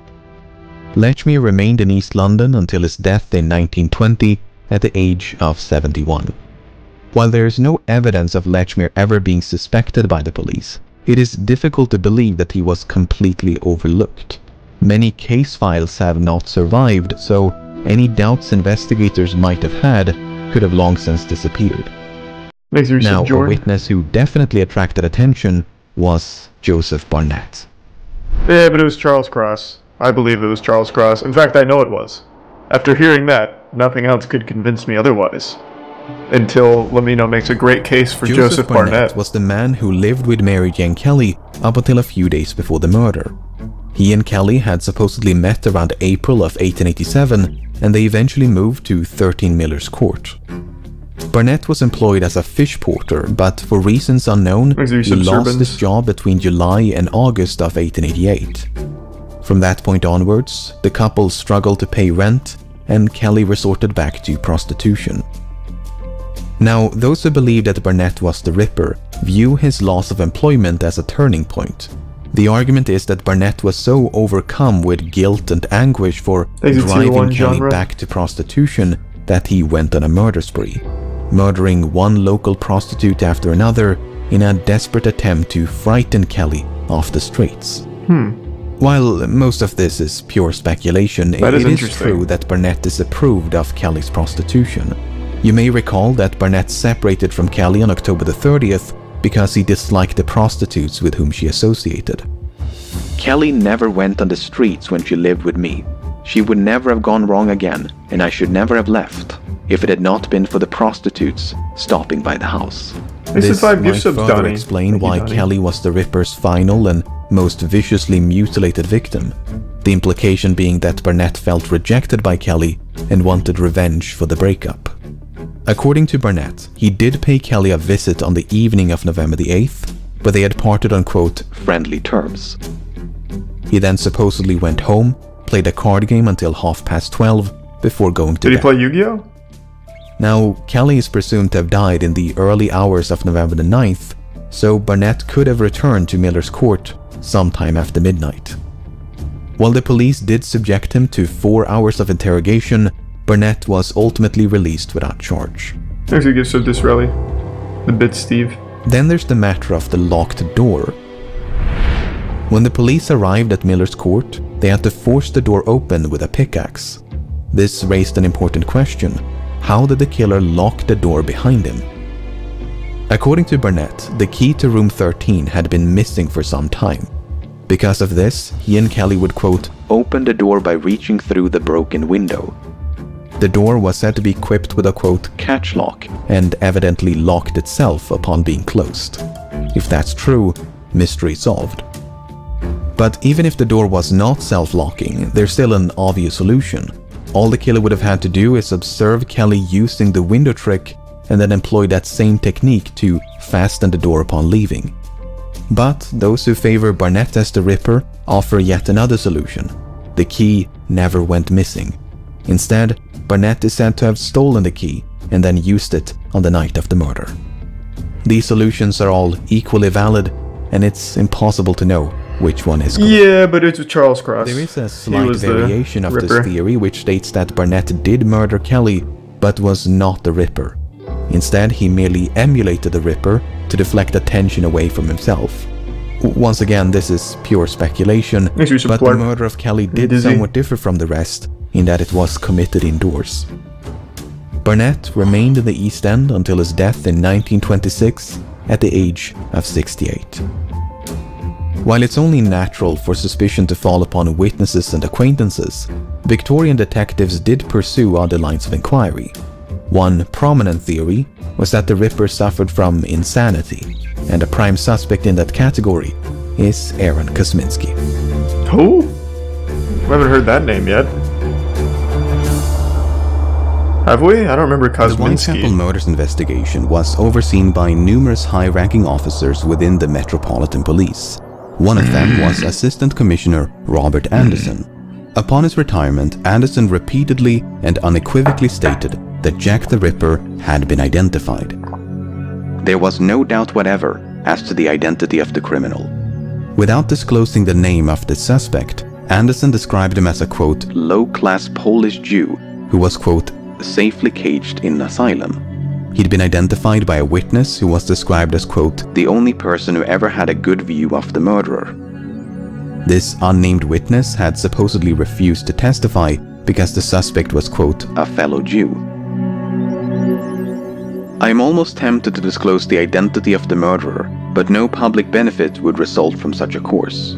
[SPEAKER 1] Lechmere remained in East London until his death in 1920 at the age of 71. While there is no evidence of Lechmere ever being suspected by the police, it is difficult to believe that he was completely overlooked. Many case files have not survived, so any doubts investigators might have had could have long since disappeared. Now, a witness who definitely attracted attention was Joseph Barnett.
[SPEAKER 3] Yeah, but it was Charles Cross. I believe it was Charles Cross. In fact, I know it was. After hearing that, nothing else could convince me otherwise. Until Lamino makes a great case for Joseph Barnett.
[SPEAKER 1] Was the man who lived with Mary Jane Kelly up until a few days before the murder. He and Kelly had supposedly met around April of 1887, and they eventually moved to 13 Miller's Court. Barnett was employed as a fish porter, but for reasons unknown, he lost his job between July and August of 1888. From that point onwards, the couple struggled to pay rent, and Kelly resorted back to prostitution. Now, those who believe that Barnett was the Ripper view his loss of employment as a turning point. The argument is that Barnett was so overcome with guilt and anguish for driving Kelly back to prostitution that he went on a murder spree, murdering one local prostitute after another in a desperate attempt to frighten Kelly off the streets. While most of this is pure speculation, it is true that Barnett disapproved of Kelly's prostitution. You may recall that Barnett separated from Kelly on October the 30th because he disliked the prostitutes with whom she associated.
[SPEAKER 2] Kelly never went on the streets when she lived with me. She would never have gone wrong again, and I should never have left if it had not been for the prostitutes stopping by the house.
[SPEAKER 1] This might further explain why Kelly was the Ripper's final and most viciously mutilated victim, the implication being that Barnett felt rejected by Kelly and wanted revenge for the breakup. According to Barnett, he did pay Kelly a visit on the evening of November the 8th, but they had parted on quote, friendly terms. He then supposedly went home, played a card game until 12:30 before going to bed.
[SPEAKER 3] Did he play Yu-Gi-Oh?
[SPEAKER 1] Now, Kelly is presumed to have died in the early hours of November the 9th, so Barnett could have returned to Miller's Court sometime after midnight. While the police did subject him to 4 hours of interrogation, Barnett was ultimately released without charge.
[SPEAKER 3] Thanks a gift of Disraeli. The bit Steve.
[SPEAKER 1] Then there's the matter of the locked door. When the police arrived at Miller's Court, they had to force the door open with a pickaxe. This raised an important question. How did the killer lock the door behind him? According to Barnett, the key to room 13 had been missing for some time. Because of this, he and Kelly would quote, open the door by reaching through the broken window. The door was said to be equipped with a quote, catch lock, and evidently locked itself upon being closed. If that's true, mystery solved. But even if the door was not self-locking, there's still an obvious solution. All the killer would have had to do is observe Kelly using the window trick and then employ that same technique to fasten the door upon leaving. But those who favor Barnett as the Ripper offer yet another solution. The key never went missing. Instead, Barnett is said to have stolen the key and then used it on the night of the murder. These solutions are all equally valid, and it's impossible to know which one is correct.
[SPEAKER 3] Yeah, but it's Charles Cross.
[SPEAKER 1] There is a slight variation of this theory which states that Barnett did murder Kelly, but was not the Ripper. Instead, he merely emulated the Ripper to deflect attention away from himself. Once again, this is pure speculation, but the murder of Kelly did somewhat differ from the rest, in that it was committed indoors. Barnett remained in the East End until his death in 1926 at the age of 68. While it's only natural for suspicion to fall upon witnesses and acquaintances, Victorian detectives did pursue other lines of inquiry. One prominent theory was that the Ripper suffered from insanity, and a prime suspect in that category is Aaron Kosminski.
[SPEAKER 3] Who? We haven't heard that name yet. Have we? I don't remember Kosminski.
[SPEAKER 1] The Whitechapel murders investigation was overseen by numerous high-ranking officers within the Metropolitan Police. One of them was Assistant Commissioner Robert Anderson. Upon his retirement, Anderson repeatedly and unequivocally stated that Jack the Ripper had been identified.
[SPEAKER 2] There was no doubt whatever as to the identity of the criminal.
[SPEAKER 1] Without disclosing the name of the suspect, Anderson described him as a, quote,
[SPEAKER 2] low-class Polish Jew
[SPEAKER 1] who was, quote,
[SPEAKER 2] safely caged in an asylum.
[SPEAKER 1] He'd been identified by a witness who was described as, quote,
[SPEAKER 2] the only person who ever had a good view of the murderer.
[SPEAKER 1] This unnamed witness had supposedly refused to testify because the suspect was, quote,
[SPEAKER 2] a fellow Jew. I am almost tempted to disclose the identity of the murderer, but no public benefit would result from such a course.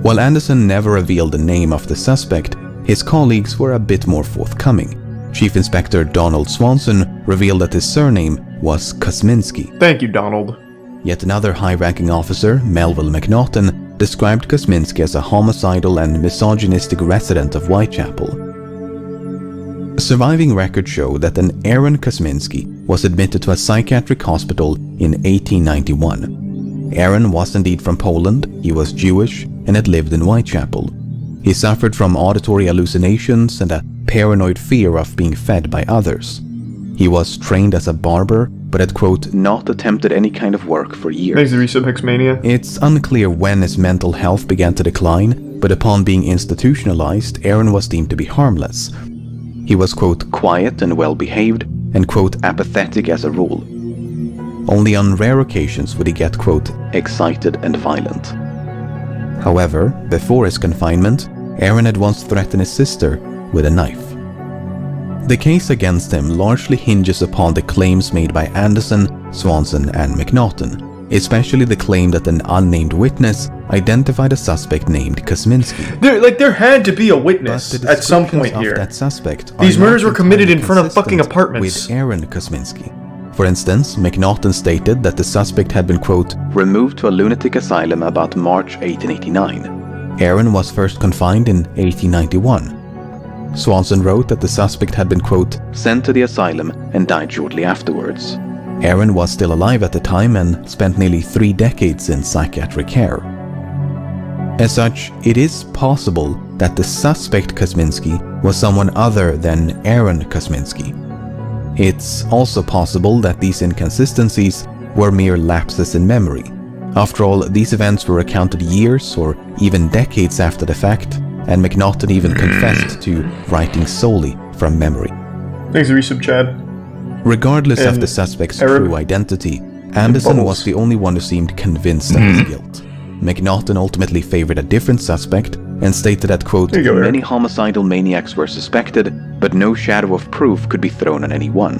[SPEAKER 1] While Anderson never revealed the name of the suspect, his colleagues were a bit more forthcoming. Chief Inspector Donald Swanson revealed that his surname was Kosminski.
[SPEAKER 3] Thank you, Donald.
[SPEAKER 1] Yet another high-ranking officer, Melville McNaughton, described Kosminski as a homicidal and misogynistic resident of Whitechapel. Surviving records show that an Aaron Kosminski was admitted to a psychiatric hospital in 1891. Aaron was indeed from Poland, he was Jewish, and had lived in Whitechapel. He suffered from auditory hallucinations and a paranoid fear of being fed by others. He was trained as a barber, but had, quote,
[SPEAKER 2] not attempted any kind of work for years.
[SPEAKER 3] Thanks to Resub Hexmania.
[SPEAKER 1] It's unclear when his mental health began to decline, but upon being institutionalized, Aaron was deemed to be harmless. He was, quote,
[SPEAKER 2] quiet and well-behaved,
[SPEAKER 1] and, quote,
[SPEAKER 2] apathetic as a rule.
[SPEAKER 1] Only on rare occasions would he get, quote,
[SPEAKER 2] excited and violent.
[SPEAKER 1] However, before his confinement, Aaron had once threatened his sister with a knife. The case against him largely hinges upon the claims made by Anderson, Swanson, and McNaughton, especially the claim that an unnamed witness identified a suspect named Kosminski.
[SPEAKER 3] There had to be a witness at some point here.
[SPEAKER 1] That suspect
[SPEAKER 3] These murders were committed in front of fucking apartments.
[SPEAKER 1] With Aaron Kosminski. For instance, McNaughton stated that the suspect had been, quote,
[SPEAKER 2] removed to a lunatic asylum about March 1889.
[SPEAKER 1] Aaron was first confined in 1891. Swanson wrote that the suspect had been, quote,
[SPEAKER 2] sent to the asylum and died shortly afterwards.
[SPEAKER 1] Aaron was still alive at the time and spent nearly 3 decades in psychiatric care. As such, it is possible that the suspect Kosminski was someone other than Aaron Kosminski. It's also possible that these inconsistencies were mere lapses in memory. After all, these events were recounted years or even decades after the fact, and McNaughton even confessed to writing solely from memory.
[SPEAKER 3] Thanks, Resub Chad.
[SPEAKER 1] Regardless of the suspect's true identity, Anderson was the only one who seemed convinced of his guilt. McNaughton ultimately favored a different suspect and stated that, quote,
[SPEAKER 2] many homicidal maniacs were suspected, but no shadow of proof could be thrown on any one.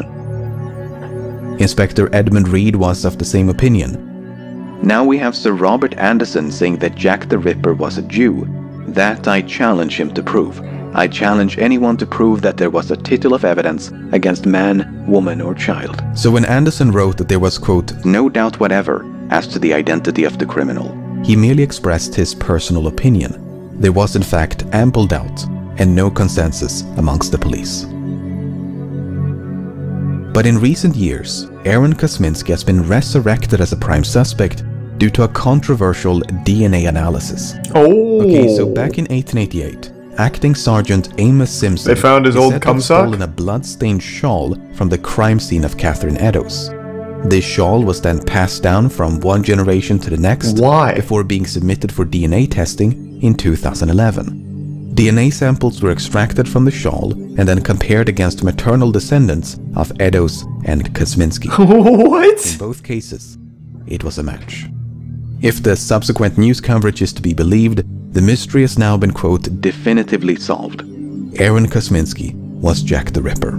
[SPEAKER 1] Inspector Edmund Reed was of the same opinion.
[SPEAKER 2] Now we have Sir Robert Anderson saying that Jack the Ripper was a Jew. That I challenge him to prove. I challenge anyone to prove that there was a tittle of evidence against man, woman, or child.
[SPEAKER 1] So when Anderson wrote that there was, quote,
[SPEAKER 2] no doubt whatever as to the identity of the criminal,
[SPEAKER 1] he merely expressed his personal opinion. There was in fact ample doubt and no consensus amongst the police. But in recent years, Aaron Kosminski has been resurrected as a prime suspect due to a controversial DNA analysis.
[SPEAKER 3] Oh.
[SPEAKER 1] Okay, so back in 1888, Acting Sergeant Amos Simpson
[SPEAKER 3] they found his old cum sock?
[SPEAKER 1] Stolen a blood-stained shawl from the crime scene of Catherine Eddowes. This shawl was then passed down from one generation to the next.
[SPEAKER 3] Why?
[SPEAKER 1] Before being submitted for DNA testing in 2011. DNA samples were extracted from the shawl and then compared against maternal descendants of Eddowes and Kosminski.
[SPEAKER 3] What?
[SPEAKER 1] In both cases, it was a match. If the subsequent news coverage is to be believed, the mystery has now been, quote,
[SPEAKER 2] definitively solved.
[SPEAKER 1] Aaron Kosminski was Jack the Ripper.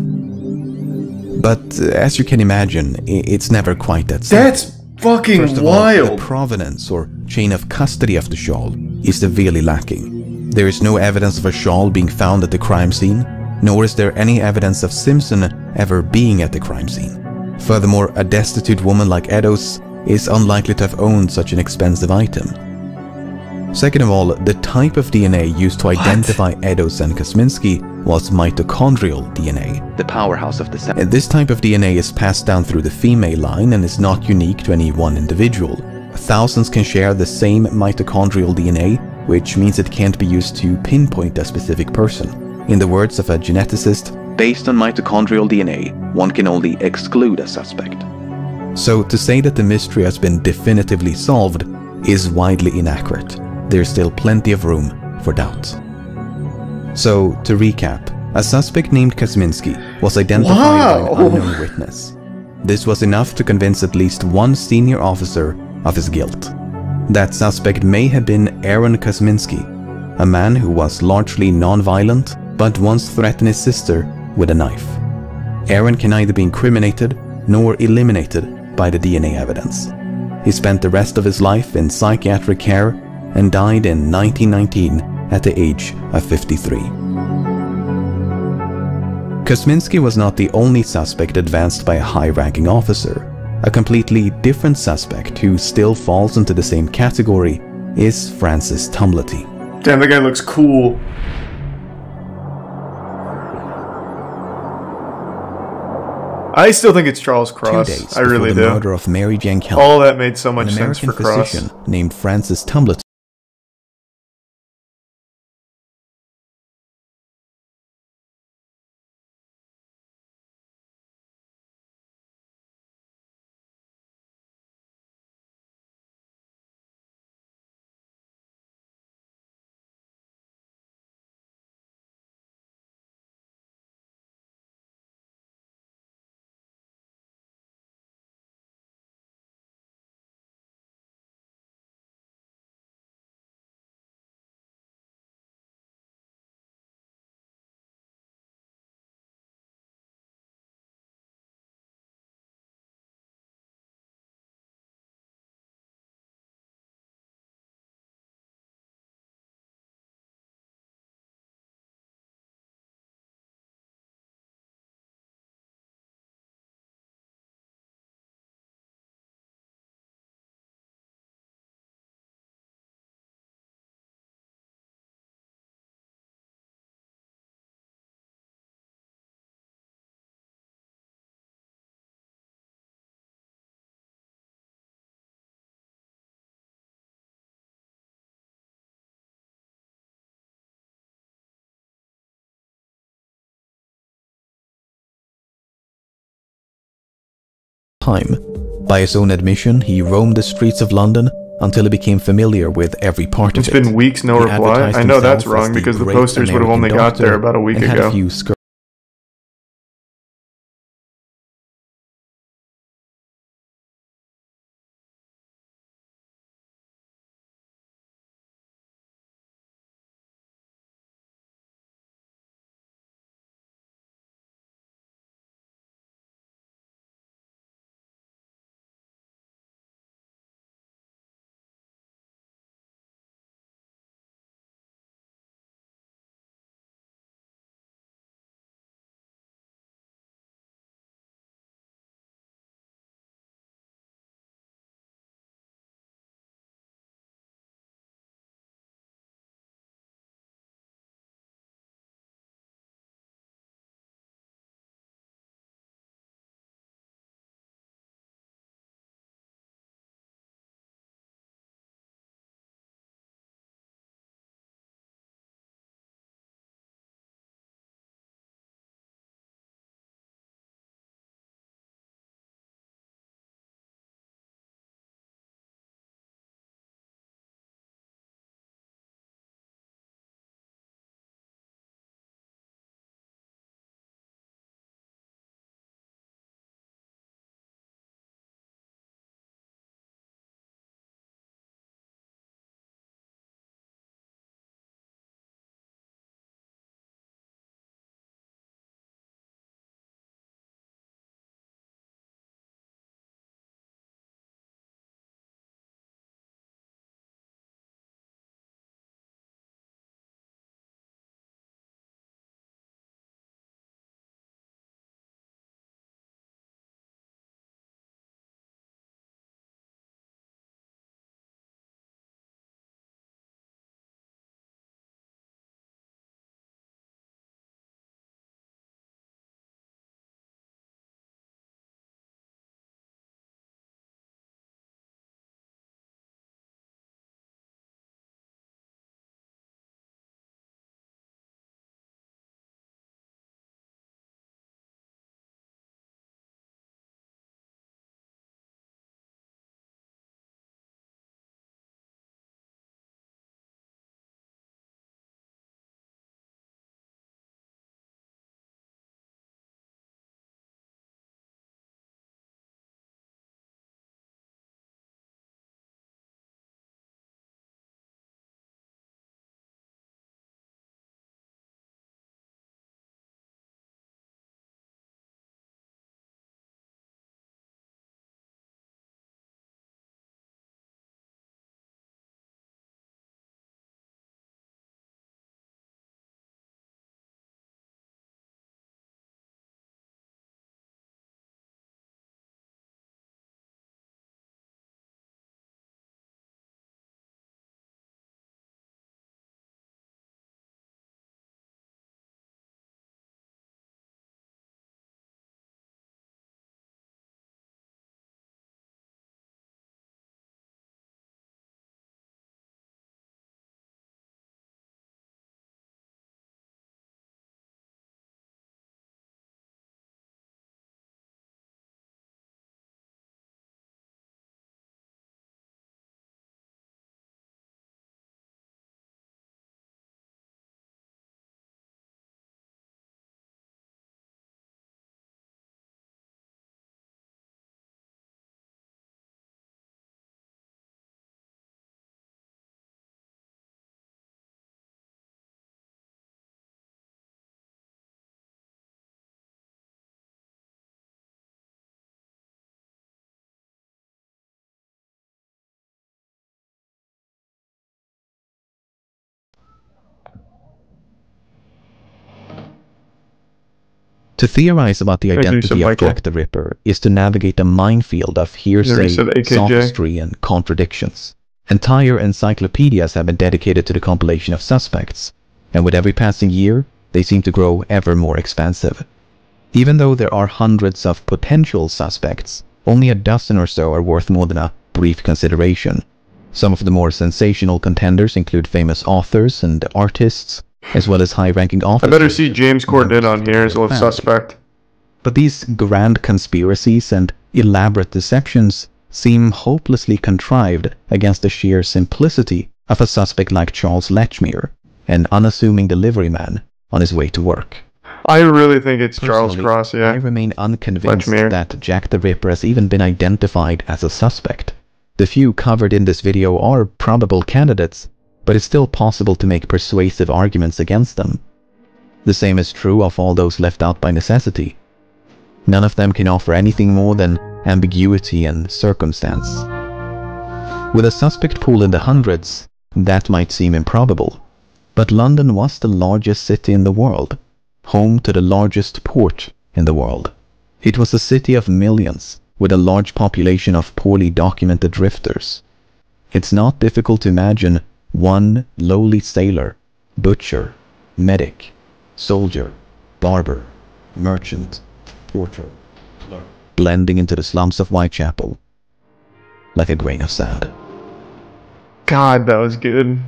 [SPEAKER 1] But as you can imagine, it's never quite that simple.
[SPEAKER 3] That's fucking
[SPEAKER 1] First of
[SPEAKER 3] wild.
[SPEAKER 1] All, the provenance or chain of custody of the shawl is severely lacking. There is no evidence of a shawl being found at the crime scene, nor is there any evidence of Simpson ever being at the crime scene. Furthermore, a destitute woman like Eddowes is unlikely to have owned such an expensive item. Second of all, the type of DNA used to identify Eddowes and Kosminski was mitochondrial DNA.
[SPEAKER 2] The powerhouse of the cell.
[SPEAKER 1] This type of DNA is passed down through the female line and is not unique to any one individual. Thousands can share the same mitochondrial DNA, which means it can't be used to pinpoint a specific person. In the words of a geneticist,
[SPEAKER 2] based on mitochondrial DNA, one can only exclude a suspect.
[SPEAKER 1] So to say that the mystery has been definitively solved is widely inaccurate. There's still plenty of room for doubt. So, to recap, a suspect named Kosminski was identified by an unknown witness. This was enough to convince at least one senior officer of his guilt. That suspect may have been Aaron Kosminski, a man who was largely non-violent but once threatened his sister with a knife. Aaron can neither be incriminated nor eliminated by the DNA evidence. He spent the rest of his life in psychiatric care and died in 1919 at the age of 53. Kosminski was not the only suspect advanced by a high-ranking officer. A completely different suspect who still falls into the same category is Francis Tumblety.
[SPEAKER 3] Damn, that guy looks cool. I still think it's Charles Cross.
[SPEAKER 1] 2 days
[SPEAKER 3] I really
[SPEAKER 1] before the
[SPEAKER 3] do.
[SPEAKER 1] murder of Mary Jane Kelly,
[SPEAKER 3] All that made so much
[SPEAKER 1] an
[SPEAKER 3] sense
[SPEAKER 1] American
[SPEAKER 3] for Cross.
[SPEAKER 1] physician named Francis Tumblety time. By his own admission, he roamed the streets of London until he became familiar with every part of it.
[SPEAKER 3] It's been weeks, no
[SPEAKER 1] He
[SPEAKER 3] reply.
[SPEAKER 1] advertised
[SPEAKER 3] I know that's
[SPEAKER 1] himself as
[SPEAKER 3] wrong because the
[SPEAKER 1] great
[SPEAKER 3] posters would have only
[SPEAKER 1] American
[SPEAKER 3] got there
[SPEAKER 1] doctor
[SPEAKER 3] about a week
[SPEAKER 1] and had
[SPEAKER 3] ago.
[SPEAKER 1] a few To theorize about the identity of Jack the Ripper is to navigate a minefield of hearsay, sophistry, and contradictions. Entire encyclopedias have been dedicated to the compilation of suspects, and with every passing year, they seem to grow ever more expansive. Even though there are hundreds of potential suspects, only a dozen or so are worth more than a brief consideration. Some of the more sensational contenders include famous authors and artists, as well as high-ranking officers.
[SPEAKER 3] I better see James Corden on here as a suspect.
[SPEAKER 1] But these grand conspiracies and elaborate deceptions seem hopelessly contrived against the sheer simplicity of a suspect like Charles Lechmere, an unassuming delivery man on his way to work.
[SPEAKER 3] I really think it's Charles Cross, yeah.
[SPEAKER 1] I remain unconvinced that Jack the Ripper has even been identified as a suspect. The few covered in this video are probable candidates, but it's still possible to make persuasive arguments against them. The same is true of all those left out by necessity. None of them can offer anything more than ambiguity and circumstance. With a suspect pool in the hundreds, that might seem improbable. But London was the largest city in the world, home to the largest port in the world. It was a city of millions, with a large population of poorly documented drifters. It's not difficult to imagine one lowly sailor, butcher, medic, soldier, barber, merchant, porter, clerk, blending into the slums of Whitechapel like a grain of sand.
[SPEAKER 3] God, that was good.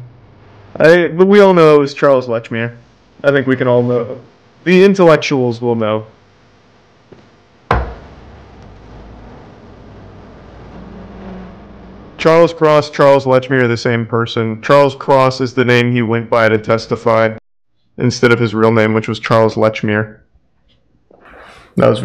[SPEAKER 3] But we all know it was Charles Lechmere. I think we can all know. The intellectuals will know. Charles Cross, Charles Lechmere are the same person. Charles Cross is the name he went by to testify, instead of his real name, which was Charles Lechmere. That was